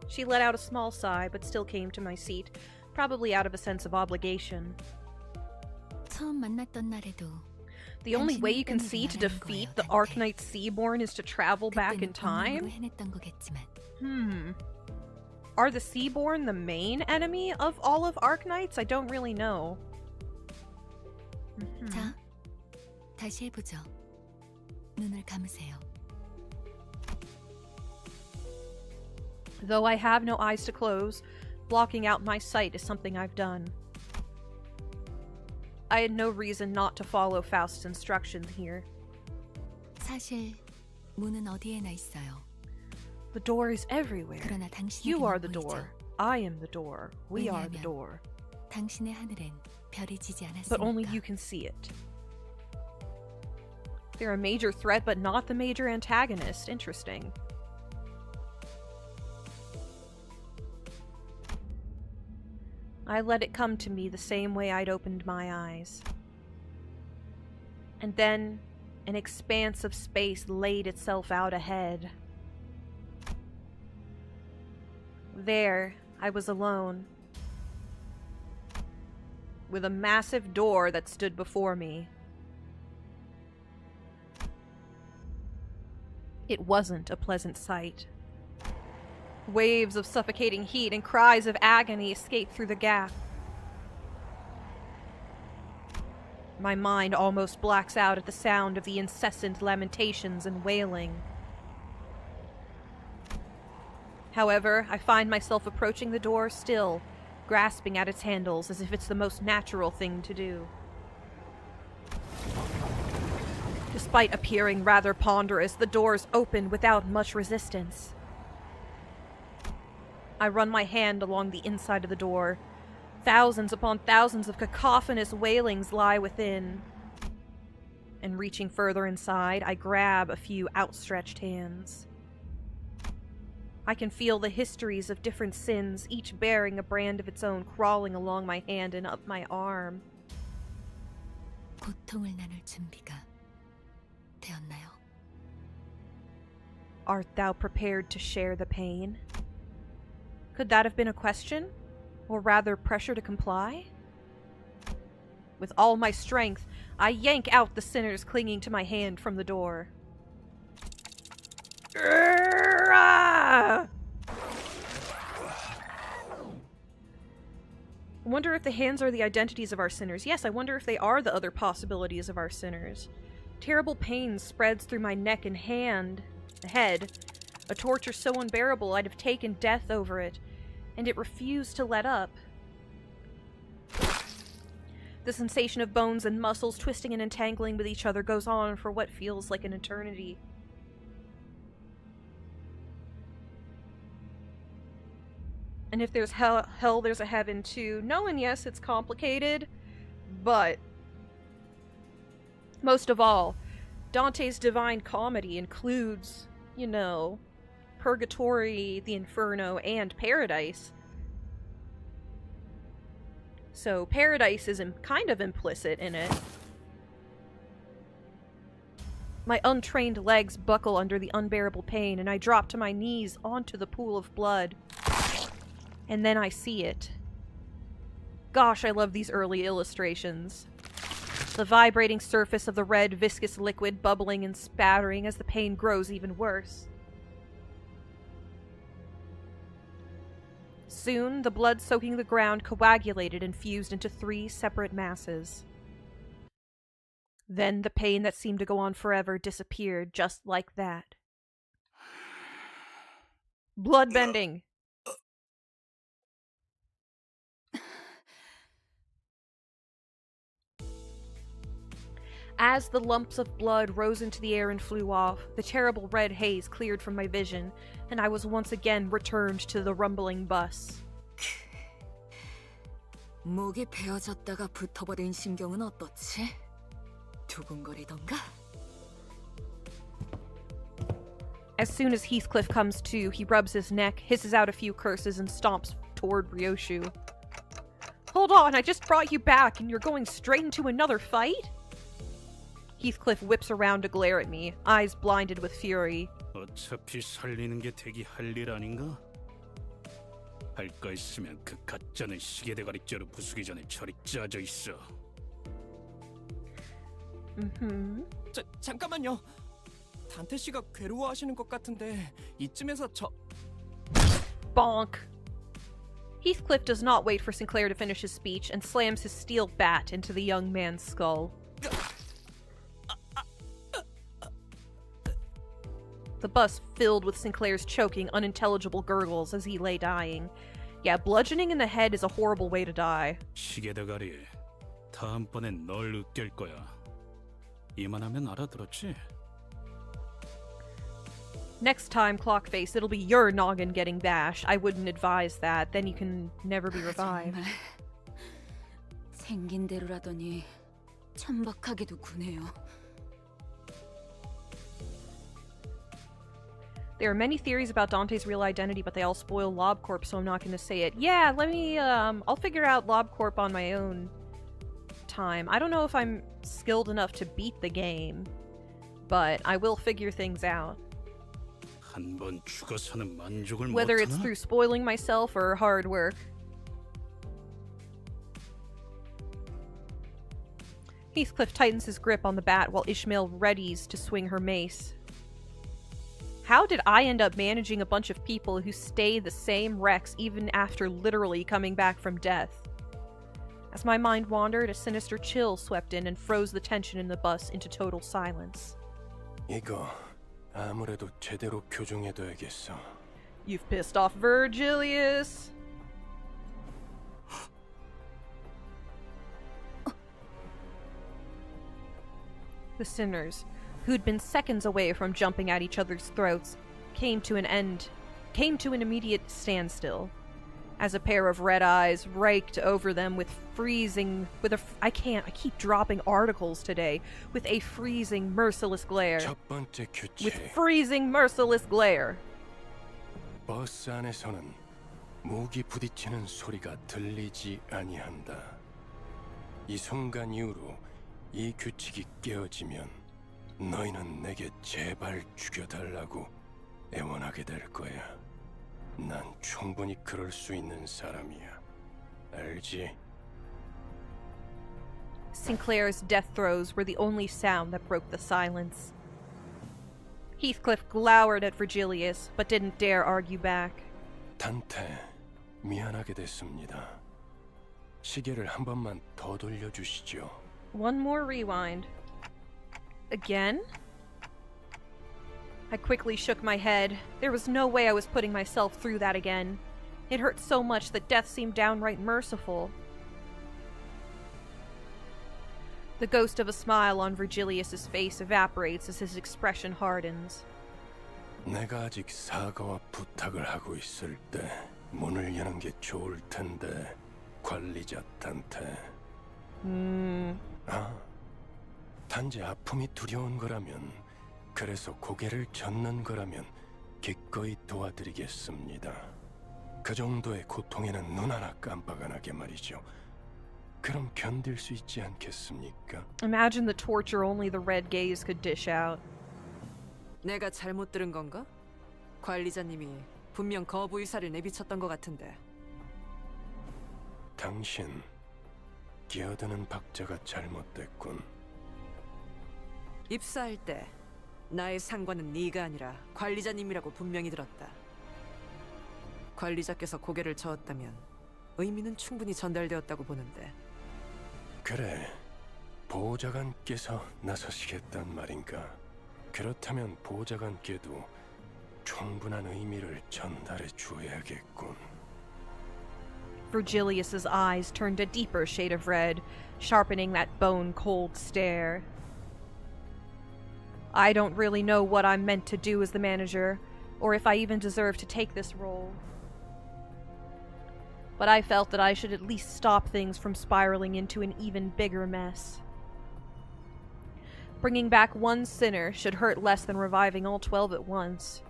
She let out a small sigh, but still came to my seat, probably out of a sense of obligation. 처음 만났던 날에도 The only way you can see to defeat the Arknight Seaborn is to travel back in time? 해냈던 거겠지만. Are the Seaborn the main enemy of all of Arknights? I don't really know. 자, 다시 해보죠. 눈을 감으세요. Though I have no eyes to close, blocking out my sight is something I've done. I had no reason not to follow Faust's instructions here. 사실 문은 어디에나 있어요. The door is everywhere. 그러나 You are the 당신에게만 door. 보이죠. I am the door. We are the 왜냐하면 door. 당신의 하늘엔 별이 지지 But only 않았으니까. you can see it. They're a major threat, but not the major antagonist. Interesting. I let it come to me the same way I'd opened my eyes. And then, an expanse of space laid itself out ahead. There, I was alone, with a massive door that stood before me. It wasn't a pleasant sight. Waves of suffocating heat and cries of agony escaped through the gap. My mind almost blacks out at the sound of the incessant lamentations and wailing. However, I find myself approaching the door still, grasping at its handles as if it's the most natural thing to do. Despite appearing rather ponderous, the doors open without much resistance. I run my hand along the inside of the door. Thousands upon thousands of cacophonous wailings lie within. And reaching further inside, I grab a few outstretched hands. I can feel the histories of different sins, each bearing a brand of its own, crawling along my hand and up my arm. 고통을 나눌 준비가 되었나요? Art thou prepared to share the pain? Could that have been a question? Or rather, pressure to comply? With all my strength, I yank out the sinners clinging to my hand from the door. I wonder if the hands are the identities of our sinners. Yes, I wonder if they are the other possibilities of our sinners. Terrible pain spreads through my neck and head. A torture so unbearable I'd have taken death over it, and it refused to let up. The sensation of bones and muscles twisting and entangling with each other goes on for what feels like an eternity. And if there's hell, there's a heaven too. No, and yes, it's complicated, but most of all, Dante's Divine Comedy includes, you know, purgatory, the inferno, and paradise. So paradise is kind of implicit in it. My untrained legs buckle under the unbearable pain, and I drop to my knees onto the pool of blood. And then I see it. Gosh, I love these early illustrations. The vibrating surface of the red, viscous liquid bubbling and spattering as the pain grows even worse. Soon, the blood soaking the ground coagulated and fused into 3 separate masses. Then the pain that seemed to go on forever disappeared just like that. Bloodbending! As the lumps of blood rose into the air and flew off, the terrible red haze cleared from my vision, and I was once again returned to the rumbling bus. 목이 베어졌다가 붙어버린 심경은 어떻지? 두근거리던가? As soon as Heathcliff comes to, he rubs his neck, hisses out a few curses, and stomps toward Ryoshu. Hold on, I just brought you back, and you're going straight into another fight? Heathcliff whips around to glare at me, eyes blinded with fury. 어차피 살리는 게 대기 할 일 아닌가? 할 거 있으면 그 가짜는 시계 대가리째로 부수기 전에 저리 짜져 있어. 잠깐만요. 단테 씨가 괴로워하시는 것 같은데 이쯤에서 Bonk. Heathcliff does not wait for Sinclair to finish his speech and slams his steel bat into the young man's skull. The bus filled with Sinclair's choking, unintelligible gurgles as he lay dying. Yeah, bludgeoning in the head is a horrible way to die. 시계 대가리, 다음번엔 널 으깰 거야. 이만하면 알아들었지? Next time, Clockface, it'll be your noggin getting bashed. I wouldn't advise that. Then you can never be revived. 정말 생긴 대로라더니 천박하게도 구네요. There are many theories about Dante's real identity, but they all spoil LobCorp, so I'm not going to say it. Yeah, I'll figure out LobCorp on my own time. I don't know if I'm skilled enough to beat the game, but I will figure things out. 한번 죽어서는 만족을 Whether it's 못하나? through spoiling myself or hard work. Heathcliff tightens his grip on the bat while Ishmael readies to swing her mace. How did I end up managing a bunch of people who stay the same wrecks even after literally coming back from death? As my mind wandered, a sinister chill swept in and froze the tension in the bus into total silence. 이거 아무래도 제대로 교정해둬야겠어. You've pissed off Virgilius. The sinners, who'd been seconds away from jumping at each other's throats, came to an immediate standstill, as a pair of red eyes raked over them I keep dropping articles today, with a freezing, merciless glare. 첫 번째 규칙. With freezing, merciless glare. 버스 안에서는 무기 부딪히는 소리가 들리지 아니한다. 이 순간 이후로 이 규칙이 깨어지면 너희는 내게 제발 죽여달라고 애원하게 될 거야. 난 충분히 그럴 수 있는 사람이야. 알지? Sinclair's death throes were the only sound that broke the silence. Heathcliff glowered at Virgilius, but didn't dare argue back. 단테, 미안하게 됐습니다. 시계를 한 번만 더 돌려주시죠. One more rewind. Again? I quickly shook my head. There was no way I was putting myself through that again. It hurt so much that death seemed downright merciful. The ghost of a smile on Virgilius's face evaporates as his expression hardens. 내가 아직 사과와 부탁을 하고 있을 때 문을 여는 게 좋을 텐데, 관리자 단테. 아, 단지 아픔이 두려운 거라면, 그래서 고개를 젓는 거라면 기꺼이 도와드리겠습니다. 그 정도의 고통에는 눈 하나 깜빡 안 하게 말이죠. 그럼 견딜 수 있지 않겠습니까? Imagine the torture only the red gaze could dish out. 내가 잘못 들은 건가? 관리자님이 분명 거부 의사를 내비쳤던 것 같은데. 당신, 끼어드는 박자가 잘못됐군. 입사할 때 나의 상관은 네가 아니라 관리자님이라고 분명히 들었다. 관리자께서 고개를 저었다면 의미는 충분히 전달되었다고 보는데. 그래, 보좌관께서 나서시겠단 말인가? 그렇다면 보좌관께도 충분한 의미를 전달해 주어야겠군. Virgilius's eyes turned a deeper shade of red, sharpening that bone-cold stare. I don't really know what I'm meant to do as the manager, or if I even deserve to take this role. But I felt that I should at least stop things from spiraling into an even bigger mess. Bringing back one sinner should hurt less than reviving all 12 at once.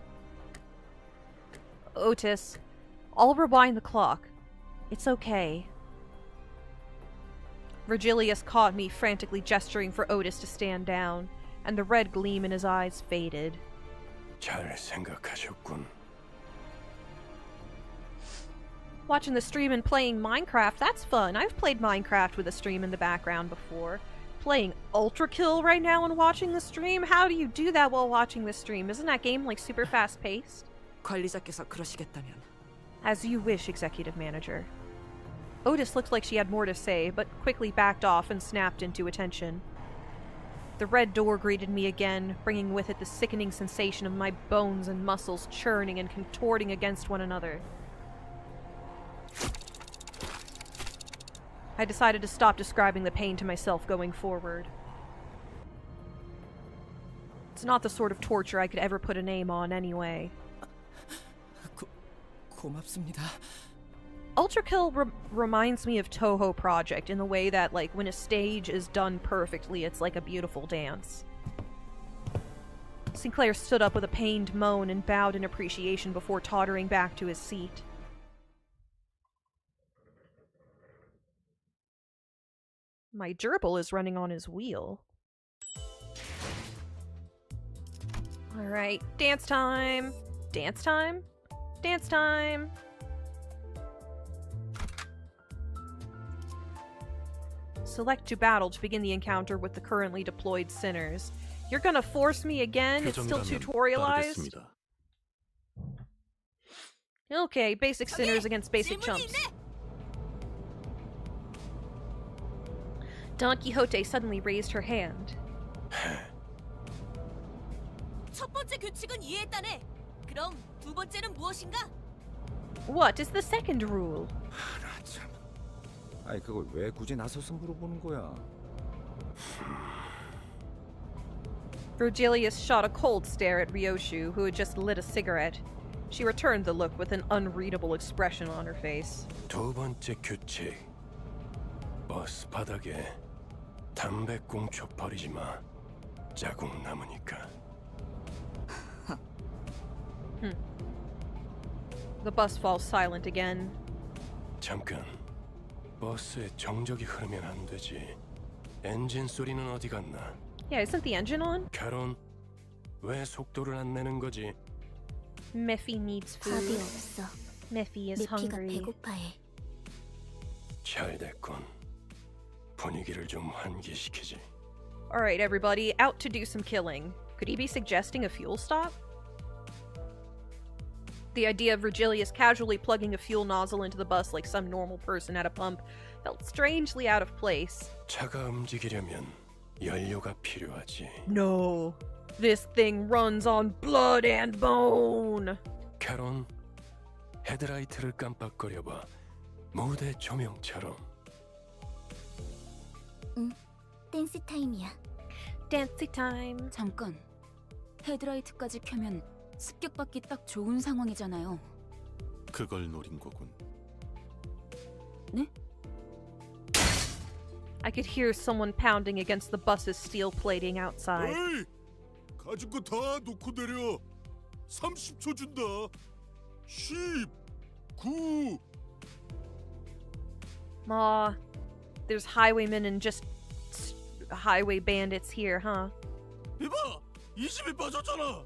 Otis, I'll rewind the clock. It's okay. Virgilius caught me frantically gesturing for Otis to stand down, and the red gleam in his eyes faded. 잘 생각하셨군. Watching the stream and playing Minecraft, that's fun. I've played Minecraft with a stream in the background before. Playing Ultra Kill right now and watching the stream? How do you do that while watching the stream? Isn't that game like super fast-paced? 관리자께서 그러시겠다면. As you wish, Executive Manager. Otis looked like she had more to say, but quickly backed off and snapped into attention. The red door greeted me again, bringing with it the sickening sensation of my bones and muscles churning and contorting against one another. I decided to stop describing the pain to myself going forward. It's not the sort of torture I could ever put a name on anyway. 고맙습니다. Ultra Kill reminds me of Toho Project in the way that, like, when a stage is done perfectly, it's like a beautiful dance. Sinclair stood up with a pained moan and bowed in appreciation before tottering back to his seat. My gerbil is running on his wheel. Alright, dance time! Dance time? Dance time! Select to battle to begin the encounter with the currently deployed sinners. You're gonna force me again? It's still tutorialized? Okay, basic sinners against basic chumps. Don Quixote suddenly raised her hand. 첫 번째 규칙은 이해했다네. 그럼 두 번째는 무엇인가? What is the second rule? 나 참. 아니 그걸 왜 굳이 나서서 물어보는 거야? Virgilius shot a cold stare at Ryoshu, who had just lit a cigarette. She returned the look with an unreadable expression on her face. 두 번째 규칙. 버스 바닥에 담배꽁초 버리지 마. 자국 남으니까. The bus falls silent again. 잠깐. 버스에 정적이 흐르면 안 되지. 엔진 소리는 어디 갔나? Yeah, isn't the engine on? 카론, 왜 속도를 안 내는 거지? Mephi needs 밥이 food. 없어. Mephi is 메피가 hungry. 배고파해. 잘 됐군. 분위기를 좀 환기시키지. Alright, everybody, out to do some killing. Could he be suggesting a fuel stop? The idea of Virgilius casually plugging a fuel nozzle into the bus like some normal person at a pump felt strangely out of place. 차가 움직이려면 연료가 필요하지. No. This thing runs on blood and bone. 카론, 헤드라이트를 깜빡거려봐. 무대 조명처럼. 응, 댄스 타임이야. Dancy time. 잠깐. 헤드라이트까지 켜면 습격받기 딱 좋은 상황이잖아요. 그걸 노린 거군. 네? I could hear someone pounding against the bus's steel plating outside. 에이! 가진 거 다 놓고 내려. 30초 준다. 10, 9. Aw, there's highwaymen and just highway bandits here, huh? 이봐! 20이 빠졌잖아.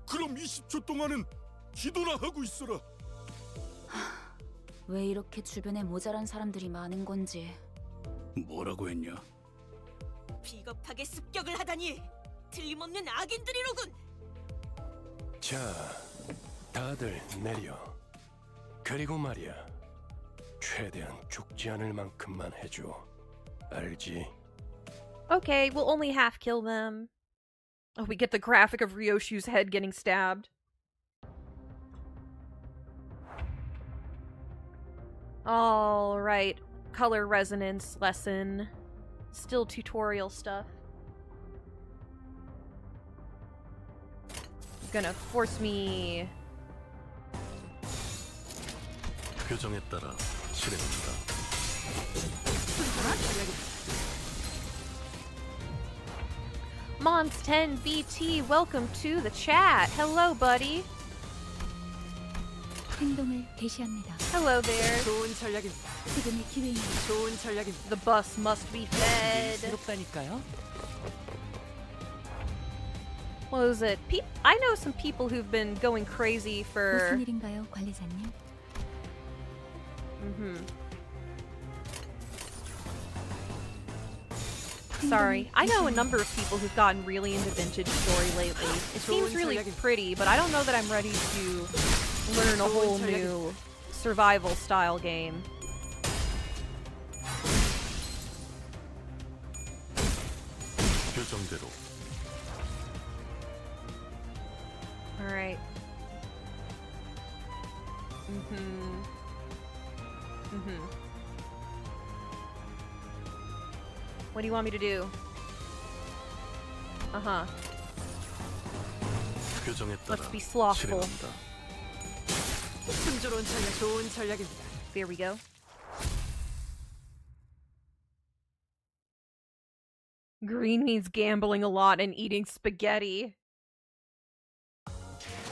그럼 20초 동안은 기도나 하고 있어라. 왜 이렇게 주변에 모자란 사람들이 많은 건지. 뭐라고 했냐? 비겁하게 습격을 하다니. 틀림없는 악인들이로군. 자, 다들 내려. 그리고 말이야. 최대한 죽지 않을 만큼만 해줘. 알지? Okay, we'll only half kill them. Oh, we get the graphic of Ryoshu's head getting stabbed. Alright, color resonance lesson. Still tutorial stuff. Gonna force me... 표정에 따라 칠해본다. Mons10BT, welcome to the chat. Hello, buddy. 행동을 개시합니다. Hello there. 좋은 전략입니다. 지금이 기회입니다. 좋은 전략입니다. The bus must be fed. 새롭다니까요. What was it? I know some people who've been going crazy for... 무슨 일인가요, 관리사님? Sorry. I know a number of people who've gotten really into vintage story lately. It seems really pretty, but I don't know that I'm ready to learn a whole new survival style game. 표정대로. Alright. What do you want me to do? Uh-huh. 표정에 따라 Let's be slothful. 칠해본다. 순조로운 전략, 좋은 전략입니다. There we go. Green means gambling a lot and eating spaghetti.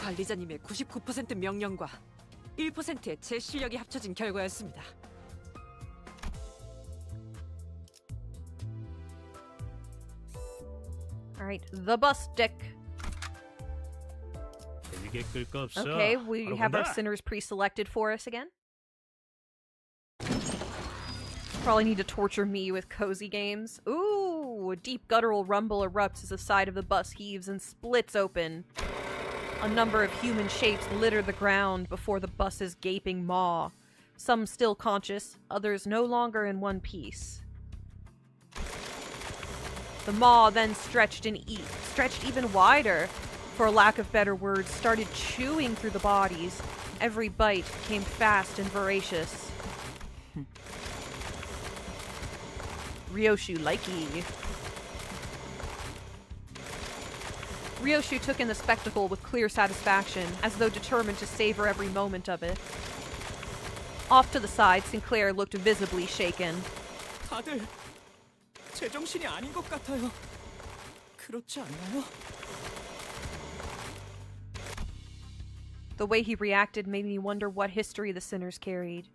관리자님의 99% 명령과 1%의 제 실력이 합쳐진 결과였습니다. Alright, the bus deck. 길게 끌 거 없어. Okay, we 바로 have our 간다. sinners pre-selected for us again. Probably need to torture me with cozy games. Ooh, a deep guttural rumble erupts as the side of the bus heaves and splits open. A number of human shapes litter the ground before the bus's gaping maw. some still conscious, others no longer in one piece. The maw then stretched even wider, for lack of better words, started chewing through the bodies. Every bite came fast and voracious. Ryoshu likey. Ryoshu took in the spectacle with clear satisfaction, as though determined to savor every moment of it. Off to the side, Sinclair looked visibly shaken. 다들 제정신이 아닌 것 같아요. 그렇지 않나요? The way he reacted made me wonder what history the sinners carried.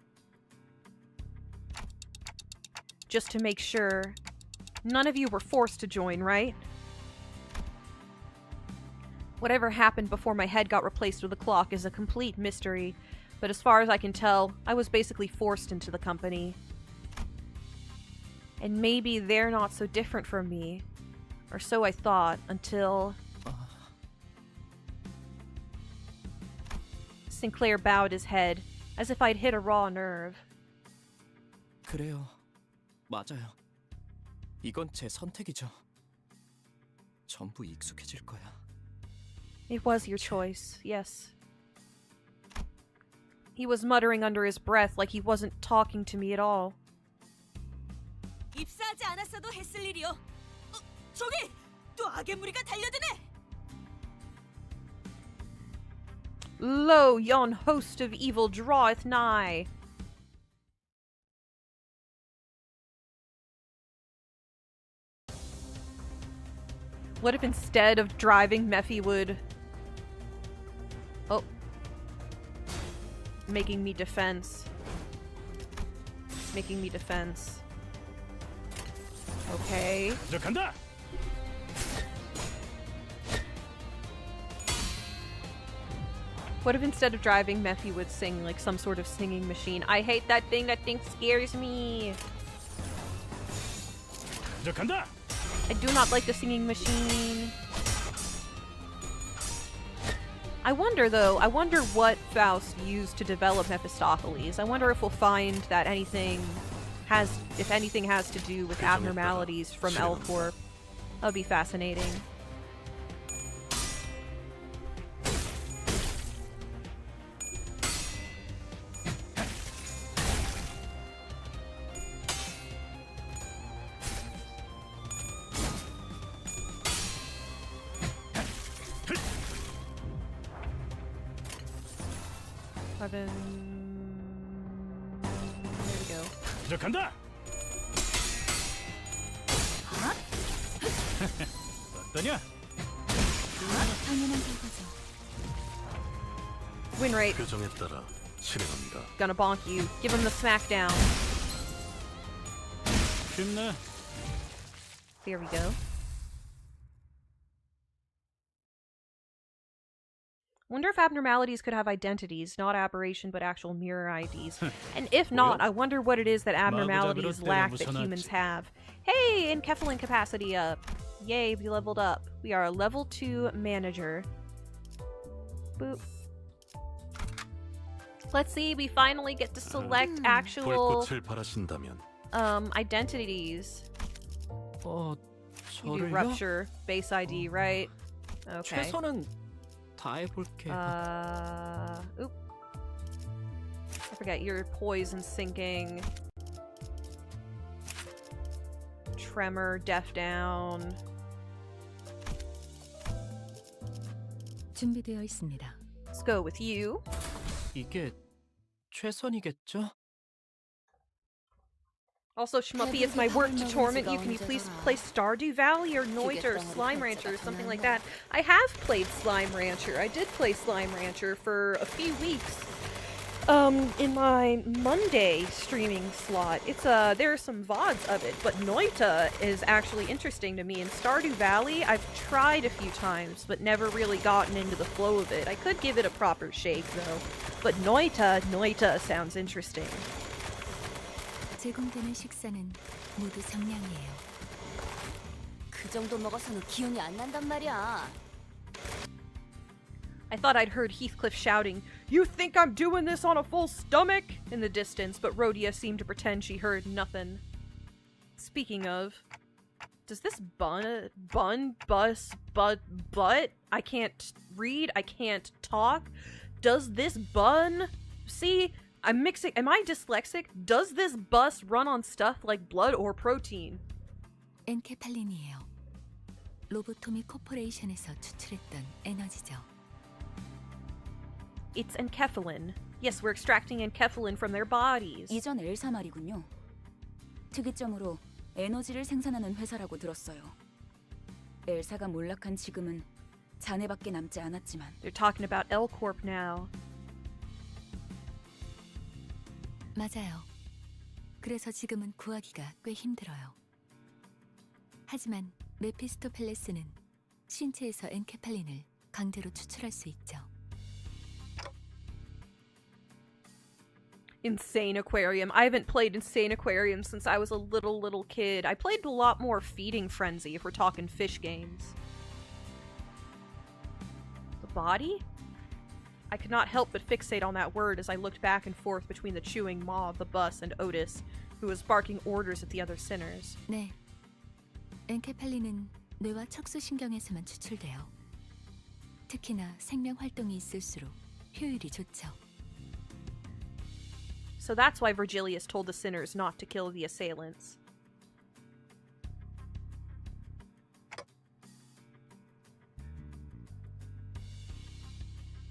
Just to make sure, none of you were forced to join, right? Whatever happened before my head got replaced with a clock is a complete mystery, but as far as I can tell, I was basically forced into the company. And maybe they're not so different from me, or so I thought, until... Sinclair bowed his head, as if I'd hit a raw nerve. 그래요. 맞아요. 이건 제 선택이죠. 전부 익숙해질 거야. It was your choice, yes. He was muttering under his breath like he wasn't talking to me at all. 입사하지 않았어도 했을 일이요. 저기 또 악의 무리가 달려드네. Lo, yon host of evil draweth nigh. What if instead of driving, Mephi would... Oh. Making me defense. Making me defense. Okay. 간다. What if instead of driving, Mephi would sing like some sort of singing machine? I hate that thing. That thing scares me. 간다. I do not like the singing machine. I wonder though, I wonder what Faust used to develop Mephistopheles. I wonder if we'll find that if anything has to do with abnormalities from L-Corp. That would be fascinating. There we go. 간다. 어떠냐? 당연한 결과죠. Win rate. 규정에 따라 실행합니다. Gonna bonk you. Give him the smackdown. 쉽네. There we go. Wonder if abnormalities could have identities, not aberration, but actual mirror IDs. And if not, I wonder what it is that abnormalities lack that humans have. Hey, encephalon capacity up. Yay, we leveled up. We are a level 2 manager. Boop. Let's see, we finally get to select actual identities. You do rupture, base ID, right? Okay. 최선은 다 해볼게. Oop. I forget, your poise and sinking. Tremor, deaf down. 준비되어 있습니다. Let's go with you. 이게 최선이겠죠? Also, Shmuppy, it's my work to torment you. Can you please play Stardew Valley or Noit or Slime Rancher or something like that? I have played Slime Rancher. I did play Slime Rancher for a few weeks. In my Monday streaming slot. It's there are some VODs of it, but Noita is actually interesting to me. In Stardew Valley, I've tried a few times, but never really gotten into the flow of it. I could give it a proper shake though. But Noita sounds interesting. 제공되는 식사는 모두 정량이에요. 그 정도 먹어서는 기운이 안 난단 말이야. I thought I'd heard Heathcliff shouting, "You think I'm doing this on a full stomach?" in the distance, but Rhodia seemed to pretend she heard nothing. Speaking of, does this butt? I can't read, I can't talk. Does this bun? See, I'm mixing. Am I dyslexic? Does this bus run on stuff like blood or protein? 엔케팔린이에요. 로보토미 코퍼레이션에서 추출했던 에너지죠. It's enkephalin. Yes, we're extracting enkephalin from their bodies. 이전 엘사 말이군요. 특이점으로 에너지를 생산하는 회사라고 들었어요. 엘사가 몰락한 지금은 잔해밖에 남지 않았지만. They're talking about L-Corp now. 맞아요. 그래서 지금은 구하기가 꽤 힘들어요. 하지만 메피스토펠레스는 신체에서 엔케팔린을 강제로 추출할 수 있죠. Insane Aquarium. I haven't played Insane Aquarium since I was a little kid. I played a lot more Feeding Frenzy if we're talking fish games. The body? I could not help but fixate on that word as I looked back and forth between the chewing maw of the bus and Otis, who was barking orders at the other sinners. 네. 엔케팔린은 뇌와 척수신경에서만 추출돼요. 특히나 생명 활동이 있을수록 효율이 좋죠. So that's why Virgilius told the sinners not to kill the assailants.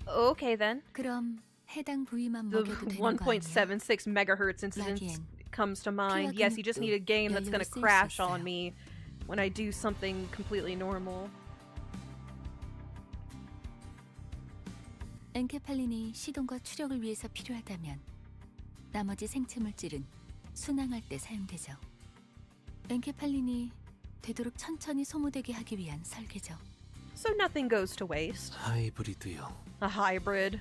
Okay then. 그럼 해당 부위만 The 먹여도 되는 거 아니야? 1.76 megahertz incident comes to mind. Yes, you just need a game that's gonna crash on me when I do something completely normal. 엔케팔린이 시동과 추력을 위해서 필요하다면 나머지 생체 물질은 순항할 때 사용되죠. 엔케팔린이 되도록 천천히 소모되게 하기 위한 설계죠. So nothing goes to waste. 하이브리드요. A hybrid.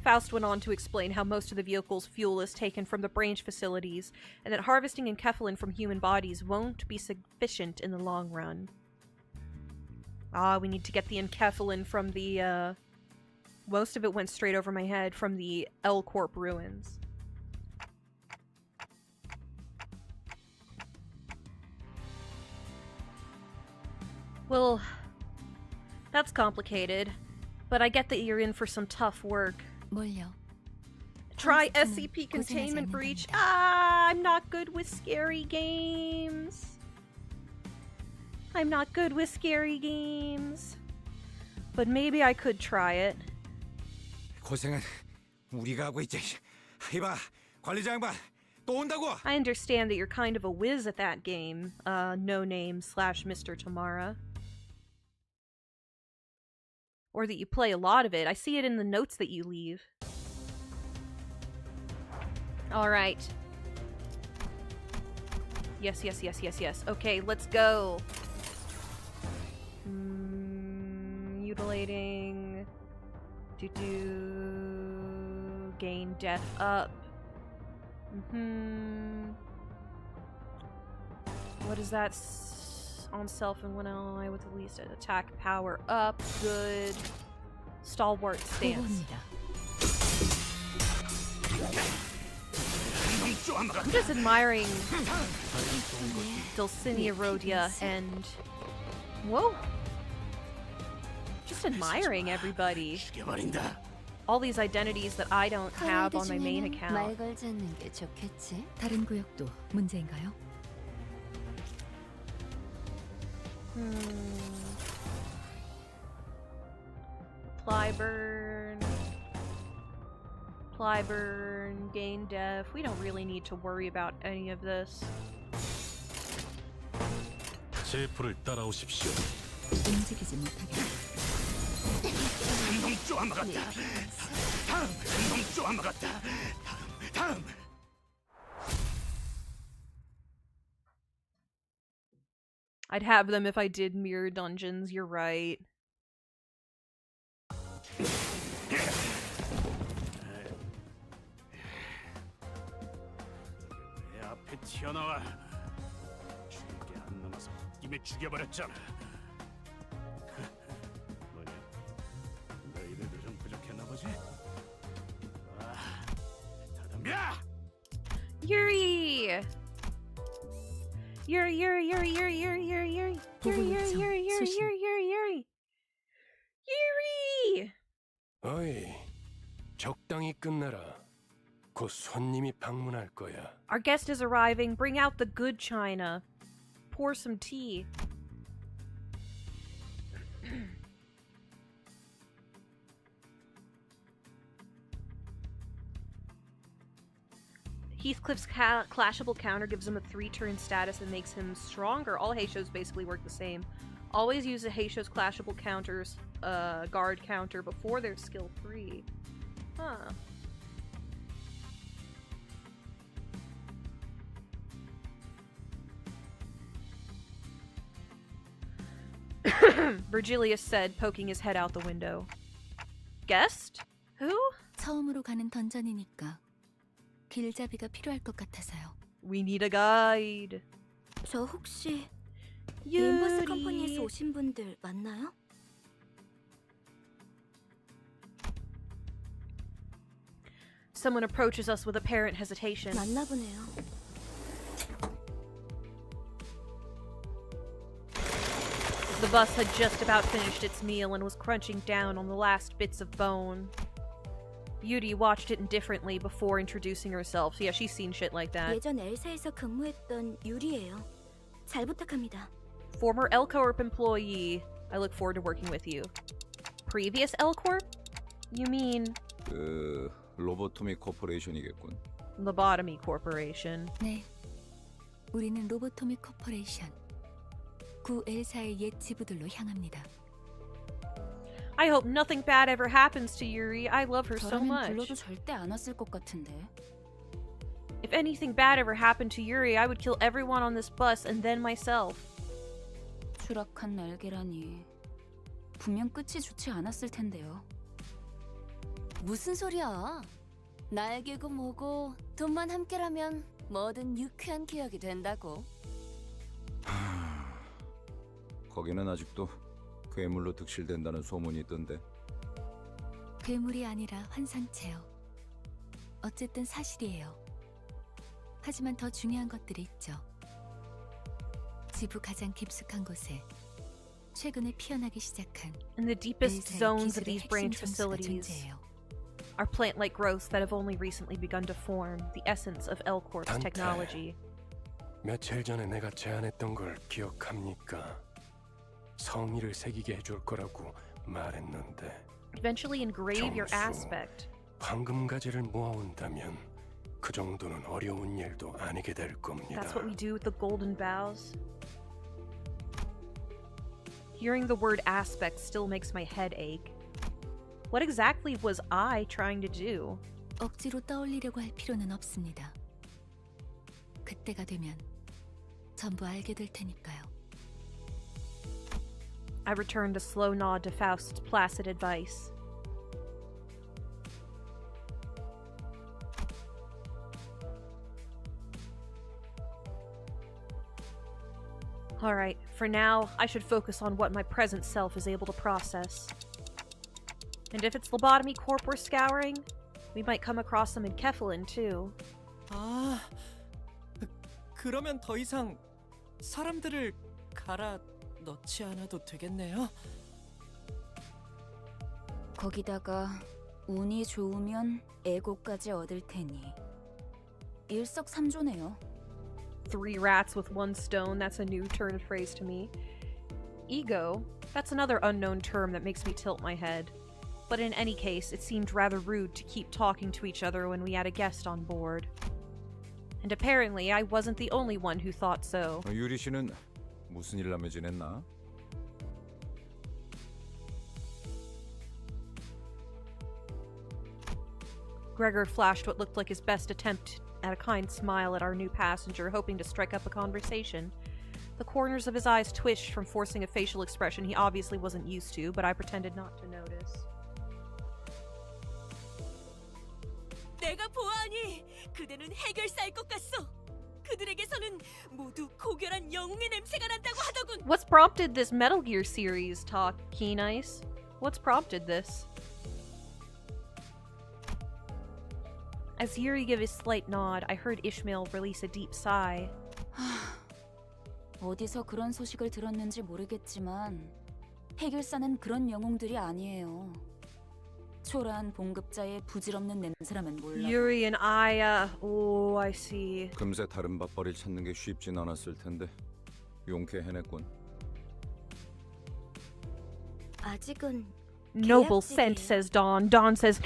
Faust went on to explain how most of the vehicle's fuel is taken from the branch facilities, and that harvesting enkephalin from human bodies won't be sufficient in the long run. Ah, we need to get the enkephalin from the, most of it went straight over my head, from the L-Corp ruins. Well, that's complicated, but I get that you're in for some tough work. 뭘요? Try SCP Containment Breach. Ah, I'm not good with scary games. I'm not good with scary games. But maybe I could try it. 고생은 우리가 하고 있지. 이봐, 관리자 양반, 또 온다고. I understand that you're kind of a whiz at that game. No name / Mr. Tamara. Or that you play a lot of it. I see it in the notes that you leave. Alright. Yes. Okay, let's go. Mutilating. Gain death up. What is that? On self and one ally with the least attack power up. Good. Stalwart stance. I'm just admiring Dulcinea Rhodia and... Whoa! Just admiring everybody. All these identities that I don't have on my main account. 말 걸지 않는 게 좋겠지? 다른 구역도 문제인가요? Plyburn, gain def. We don't really need to worry about any of this. 제프를 따라오십시오. 움직이지 못하게. 다음. I'd have them if I did mirror dungeons, you're right. 내 앞에 튀어나와. 죽일 게 안 남아서 김에 죽여버렸잖아. 뭐냐? 너희들 Yuri, Yuri, Yuri, Yuri, Yuri, Yuri, Yuri, Yuri, Yuri, Yuri, Yuri, Yuri, Yuri, Yuri, Yuri. 어이, 적당히 끝내라. 곧 손님이 방문할 거야. Our guest is arriving. Bring out the good china. Pour some tea. Heathcliff's clashable counter gives him a 3-turn status and makes him stronger. All Heishos basically work the same. Always use a Heisho's clashable counter's guard counter before their skill 3. Huh. Virgilius said, poking his head out the window. Guest? Who? 처음으로 가는 던전이니까 길잡이가 필요할 것 같아서요. We need a guide. 저 혹시 유리. 림버스 컴퍼니에서 오신 분들 맞나요? Someone approaches us with apparent hesitation. 맞나 보네요. The bus had just about finished its meal and was crunching down on the last bits of bone. Yuri watched it indifferently before introducing herself. So yeah, she's seen shit like that. 예전 엘사에서 근무했던 유리예요. 잘 부탁합니다. Former L-Corp employee. I look forward to working with you. Previous L-Corp? You mean... 로보토미 코퍼레이션이겠군. Lobotomy Corporation. 네, 우리는 로보토미 코퍼레이션. 구 엘사의 옛 지부들로 향합니다. I hope nothing bad ever happens to Yuri. I love her so 저라면 much. 불러도 절대 안 왔을 것 같은데. If anything bad ever happened to Yuri, I would kill everyone on this bus and then myself. 추락한 날개라니. 분명 끝이 좋지 않았을 텐데요. 무슨 소리야? 날개고 뭐고 돈만 함께라면 뭐든 유쾌한 기억이 된다고. 거기는 아직도 괴물로 득실된다는 소문이 있던데. 괴물이 아니라 환상체요. 어쨌든 사실이에요. 하지만 더 중요한 것들이 있죠. 지부 가장 깊숙한 곳에 최근에 피어나기 시작한 In the deepest 엘사의 zones of 기술의 these branch 핵심 점수가 facilities 존재해요. are plant-like growths that have only recently begun to form, the essence of L-Corp's 단테. technology. 며칠 전에 내가 제안했던 걸 기억합니까? 성의를 새기게 해줄 거라고 말했는데. Eventually engrave your 점수. aspect. 황금가지를 모아온다면 그 정도는 어려운 일도 아니게 될 겁니다. That's what we do with the golden bows. Hearing the word aspect still makes my head ache. What exactly was I trying to do? 억지로 떠올리려고 할 필요는 없습니다. 그때가 되면 전부 알게 될 테니까요. I returned a slow nod to Faust's placid advice. Alright, for now, I should focus on what my present self is able to process. And if it's Lobotomy Corp we're scouring, we might come across them in Kefalin, too. 아, 그러면 더 이상 사람들을 갈아 넣지 않아도 되겠네요. 거기다가 운이 좋으면 에고까지 얻을 테니 일석삼조네요. 3 rats with 1 stone, that's a new turn of phrase to me. Ego, that's another unknown term that makes me tilt my head. But in any case, it seemed rather rude to keep talking to each other when we had a guest on board. And apparently, I wasn't the only one who thought so. 유리 씨는 무슨 일 하며 지냈나? Gregor flashed what looked like his best attempt at a kind smile at our new passenger, hoping to strike up a conversation. The corners of his eyes twitched from forcing a facial expression he obviously wasn't used to, but I pretended not to notice. 내가 보아하니 그대는 해결사일 것 같소. 그들에게서는 모두 고결한 영웅의 냄새가 난다고 하더군. What's prompted this Metal Gear series talk, Keen Ice? What's prompted this? As Yuri gave a slight nod, I heard Ishmael release a deep sigh. 어디서 그런 소식을 들었는지 모르겠지만 해결사는 그런 영웅들이 아니에요. 초라한 봉급자의 부질없는 냄새라면 몰라. Yuri and Aya. Oh, I see. 금세 다른 밥벌이 찾는 게 쉽진 않았을 텐데 용케 해냈군. 아직은 Noble 계약 scent, 중이에요. says Dawn. Dawn says.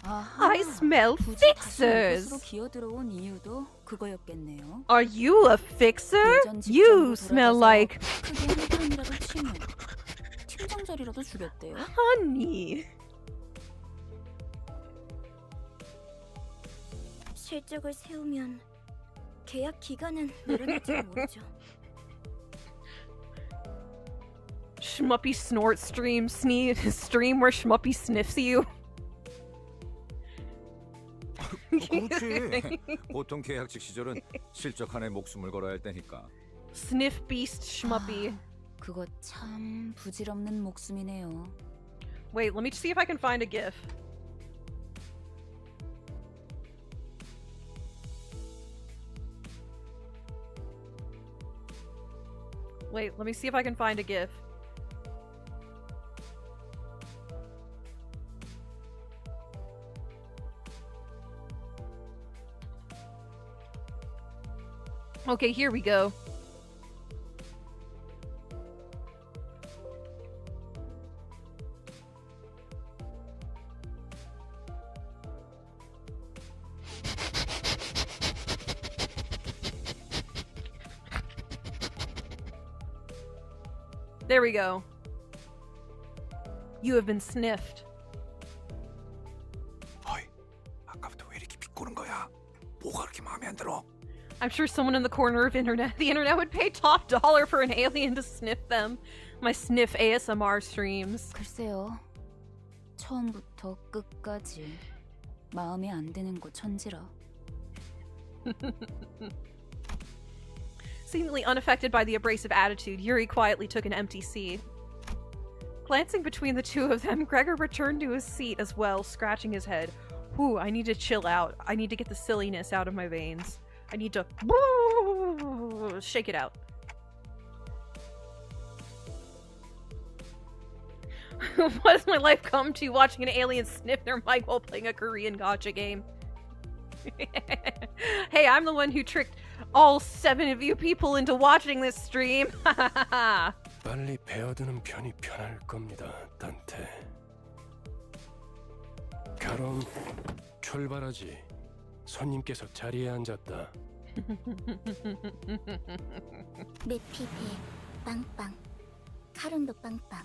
아하, I smell 굳이 다시 fixers. 이곳으로 기어들어온 이유도 그거였겠네요. Are you a fixer? 예전 You 직장으로 smell 돌아가서 like 크게 한 판이라도 치면 팀장 자리라도 주겠대요. honey. 실적을 세우면 계약 기간은 늘어날지 모르죠. Schmuppy snort stream stream where Schmuppy sniffs you. 그렇지. 보통 계약직 시절은 실적 한에 목숨을 걸어야 할 때니까. Sniff beast Schmuppy. 그거 참 부질없는 목숨이네요. Wait, let me see if I can find a gif. Wait, let me see if I can find a gif. Okay, here we go. There we go. You have been sniffed. 어이, 아까부터 왜 이렇게 비꼬는 거야? 뭐가 그렇게 마음에 안 들어? I'm sure someone in the corner of the internet would pay top dollar for an alien to sniff them. My sniff ASMR streams. 글쎄요. 처음부터 끝까지 마음에 안 드는 거 천지라. Seemingly unaffected by the abrasive attitude, Yuri quietly took an empty seat. Glancing between the two of them, Gregor returned to his seat as well, scratching his head. Whew, I need to chill out. I need to get the silliness out of my veins. I need to shake it out. What has my life come to, watching an alien sniff their mic while playing a Korean gacha game? Hey, I'm the one who tricked all 7 of you people into watching this stream. 빨리 배어드는 편이 편할 겁니다, 단테. 그럼 출발하지. 손님께서 자리에 앉았다. 메피 배 빵빵, 카룬도 빵빵.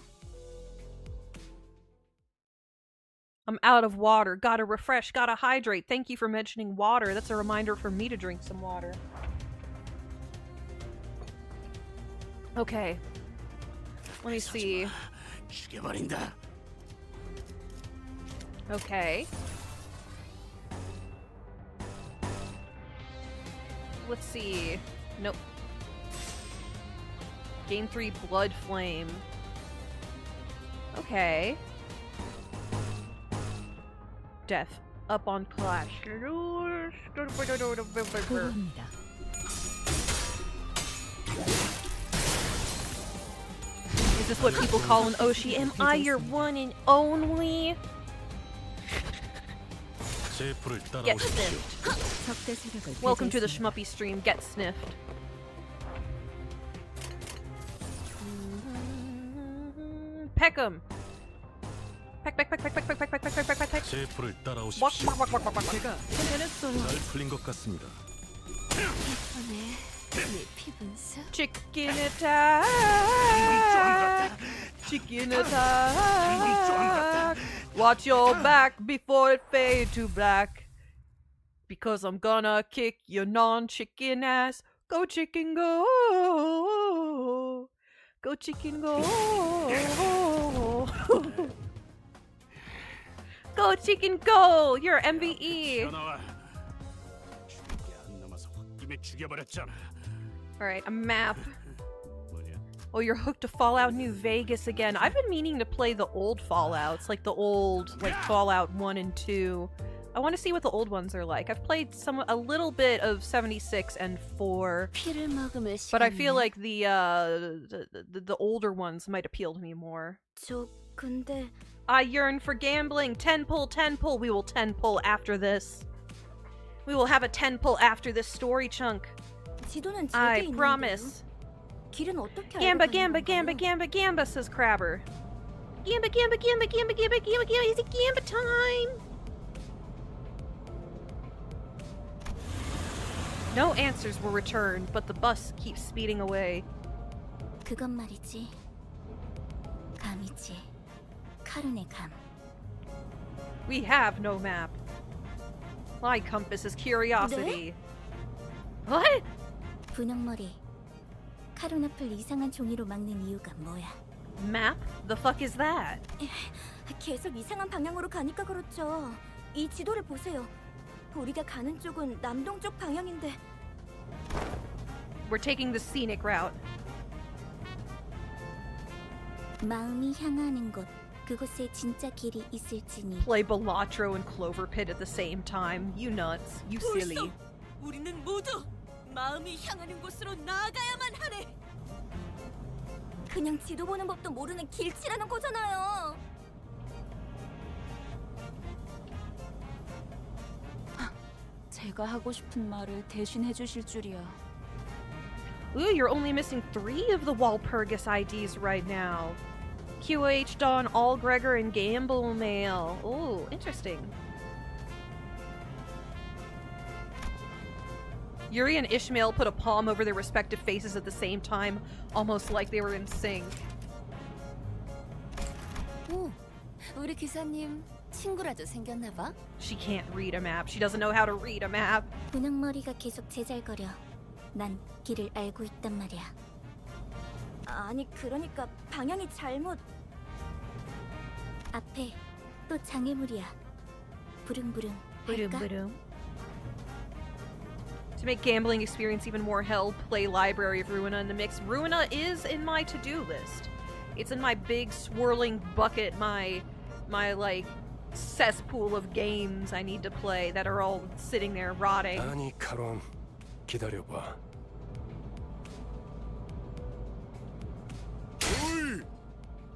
I'm out of water. Gotta refresh, gotta hydrate. Thank you for mentioning water. That's a reminder for me to drink some water. Okay. Let me see. 죽여버린다. Okay. Let's see. Nope. Gain 3 blood flame. Okay. Death. Up on clash. 보고합니다. Is this what people call an Oshi? Am I your one and only? 제프를 Get 따라오십시오. sniffed. 적대 세력을 Welcome to the 배제했습니다. Schmuppy stream. Get sniffed. Peck him. Peck, peck, peck, peck, peck, peck, peck, peck, peck, peck, peck, peck, peck. 제프를 Walk, 따라오십시오. walk, walk, walk, walk, walk. 제가 해냈어요. 잘 풀린 것 같습니다. 내 피분수 Chicken attack. Chicken attack. Watch your back before it fade to black. Because I'm gonna kick your non-chicken ass. Go chicken go. Go chicken go. Go chicken go. You're MVE. 나와. 죽을 게 안 남아서 홧김에 죽여버렸잖아. Alright, a map. 뭐냐? Oh, you're hooked to Fallout New Vegas again. I've been meaning to play the old Fallouts, like the old, like Fallout 1 and 2. I want to see what the old ones are like. I've played a little bit of 76 and 4, but I feel like the older ones might appeal to me more. I yearn for gambling. 10 pull. We will 10 pull after this. We will have a 10 pull after this story chunk. I promise. Gamba, says Crabber. Gamba, is it Gamba time? No answers were returned, but the bus keeps speeding away. 그건 말이지. 감이지. 카룬의 감. We have no map. My compass is curiosity. What? 분홍머리. 카룬 앞을 이상한 종이로 막는 이유가 뭐야? Map? The fuck is that? 계속 이상한 방향으로 가니까 그렇죠. 이 지도를 보세요. 우리가 가는 쪽은 남동쪽 방향인데. We're taking the scenic route. 마음이 향하는 곳. 그곳에 진짜 길이 있을지니. Play Balatro and Clover Pit at the same time. You nuts. You silly. 우리는 모두 마음이 향하는 곳으로 나아가야만 하네. 그냥 지도 보는 법도 모르는 길치라는 거잖아요. 제가 하고 싶은 말을 대신 해주실 줄이야. Ooh, you're only missing 3 of the Walpurgis IDs right now. QH, Dawn, All Gregor, and Gamble Mail. Ooh, interesting. Yuri and Ishmael put a palm over their respective faces at the same time, almost like they were in sync. 오, 우리 기사님 친구라도 생겼나 봐. She can't read a map. She doesn't know how to read a map. 분홍머리가 계속 제잘거려. 난 길을 알고 있단 말이야. 아니 그러니까 방향이 잘못. 앞에 또 장애물이야. 부릉부릉 할까? To make gambling experience even more hell, play Library of Ruina in the mix. Ruina is in my to-do list. It's in my big swirling bucket, my like cesspool of games I need to play that are all sitting there rotting. 아니 카론, 기다려봐. 어이!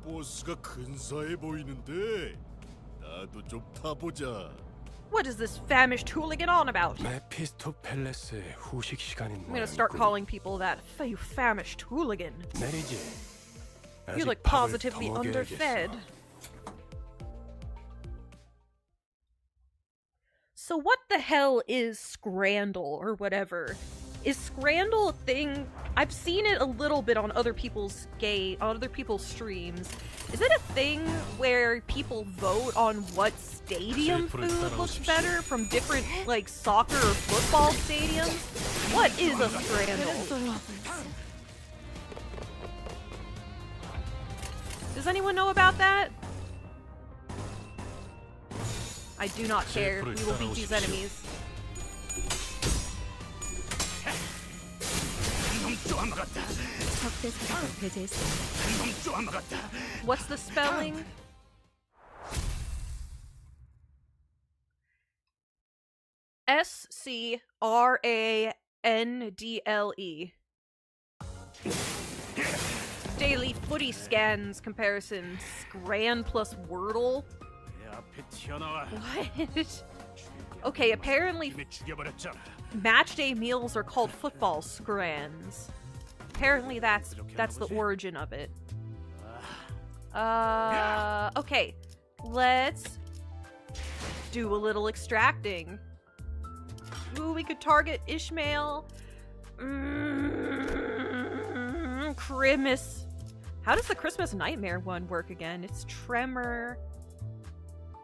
버스가 근사해 보이는데 나도 좀 타보자. What is this famished hooligan on about? 메피스토 팰레스의 후식 시간인 I'm gonna start calling people that. You famished hooligan. 내리지. You look positively underfed. So what the hell is Scrandle or whatever? Is Scrandle a thing? I've seen it a little bit on other people's streams. Is it a thing where people vote on what stadium food looks better from different like soccer or football stadiums? What is a Scrandle? Does anyone know about that? I do not care. We will beat these enemies. What's the spelling? SCRANDLE. Daily footy scans comparison. Scran plus Wordle? What? Okay, apparently match day meals are called football scrans. Apparently that's the origin of it. Okay. Let's do a little extracting. Ooh, we could target Ishmael. Christmas. How does the Christmas Nightmare one work again? It's tremor.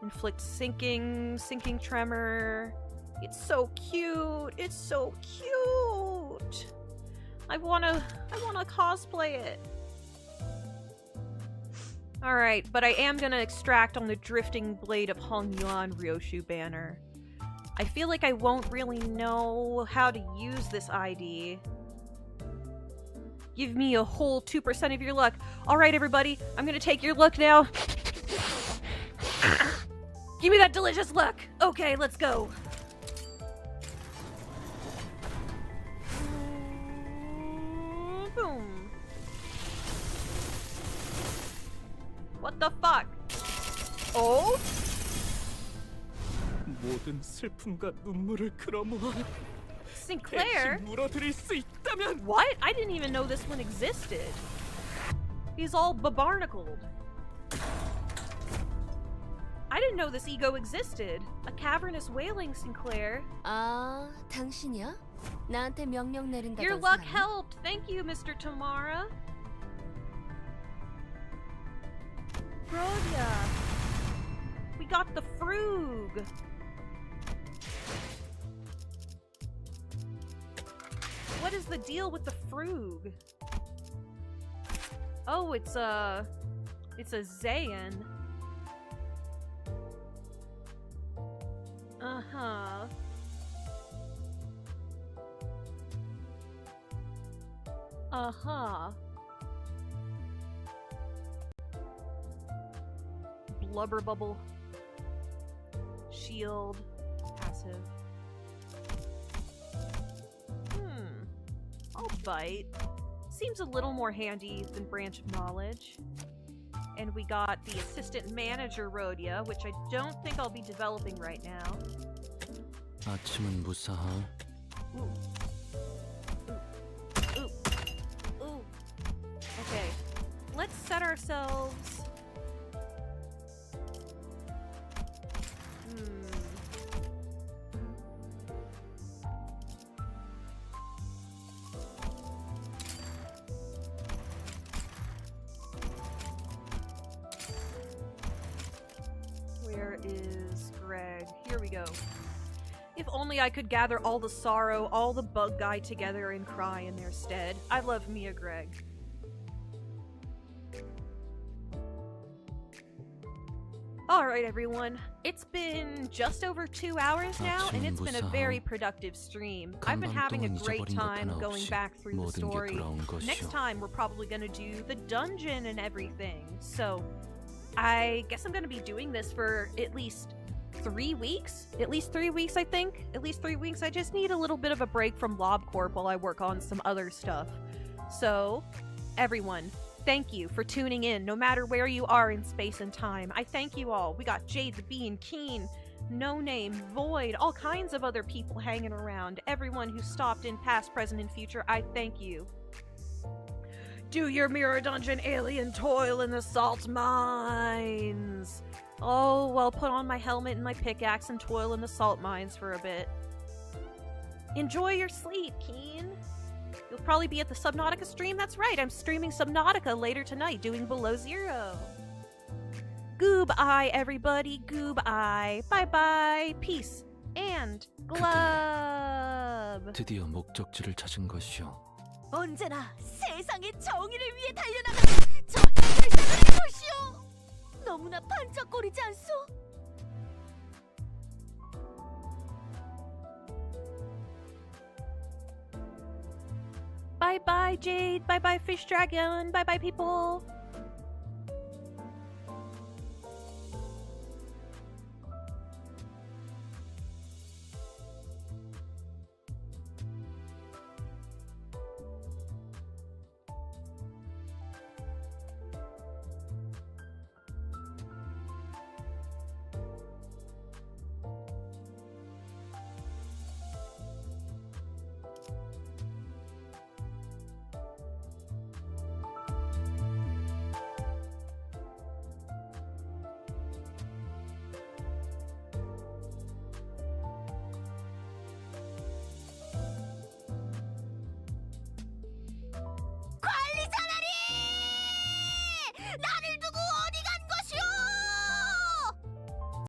Inflict sinking tremor. It's so cute. It's so cute. I wanna cosplay it. Alright, but I am gonna extract on the Drifting Blade of Hong Yuan Ryoshu banner. I feel like I won't really know how to use this ID. Give me a whole 2% of your luck. Alright, everybody, I'm gonna take your luck now. Give me that delicious luck. Okay, let's go. Boom. What the fuck? Oh? 모든 슬픔과 눈물을 끌어모아 Sinclair? 대신 물어드릴 수 있다면. What? I didn't even know this one existed. He's all babarnacled. I didn't know this ego existed. A cavernous wailing, Sinclair. 아, 당신이야? 나한테 명령 내린다던 Your luck 사람이? helped. Thank you, Mr. Tamara. Rhodia. We got the frug. What is the deal with the frug? Oh, it's a Zayn. Uh-huh. Uh-huh. Blubber bubble. Shield. Passive. I'll bite. Seems a little more handy than Branch of Knowledge. And we got the Assistant Manager Rhodia, which I don't think I'll be developing right now. 아침은 무사할. Ooh. Ooh. Ooh. Okay. Let's set ourselves... Where is Greg? Here we go. If only I could gather all the sorrow, all the bug guy together and cry in their stead. I love Mia Greg. Alright everyone, it's been just over 2 hours now, and it's been a very productive stream. I've been having a great time going back through the story. Next time we're probably gonna do the dungeon and everything, so I guess I'm gonna be doing this for at least 3 weeks? At least 3 weeks, I think? At least 3 weeks. I just need a little bit of a break from LobCorp while I work on some other stuff. So, everyone, thank you for tuning in, no matter where you are in space and time. I thank you all. We got Jade the Bean, Keen, No Name, Void, all kinds of other people hanging around. Everyone who stopped in past, present, and future, I thank you. Do your mirror dungeon alien toil in the salt mines. Oh, well, put on my helmet and my pickaxe and toil in the salt mines for a bit. Enjoy your sleep, Keen. You'll probably be at the Subnautica stream. That's right, I'm streaming Subnautica later tonight, doing Below Zero. Goob-eye, everybody. Goob-eye. Bye-bye. Peace and glove. 드디어 목적지를 찾은 것이오. 언제나 세상의 정의를 위해 달려나가는 저 해결사들의 것이오. 너무나 반짝거리지 않소? Bye-bye, Jade. Bye-bye, Fish Dragon. Bye-bye, people.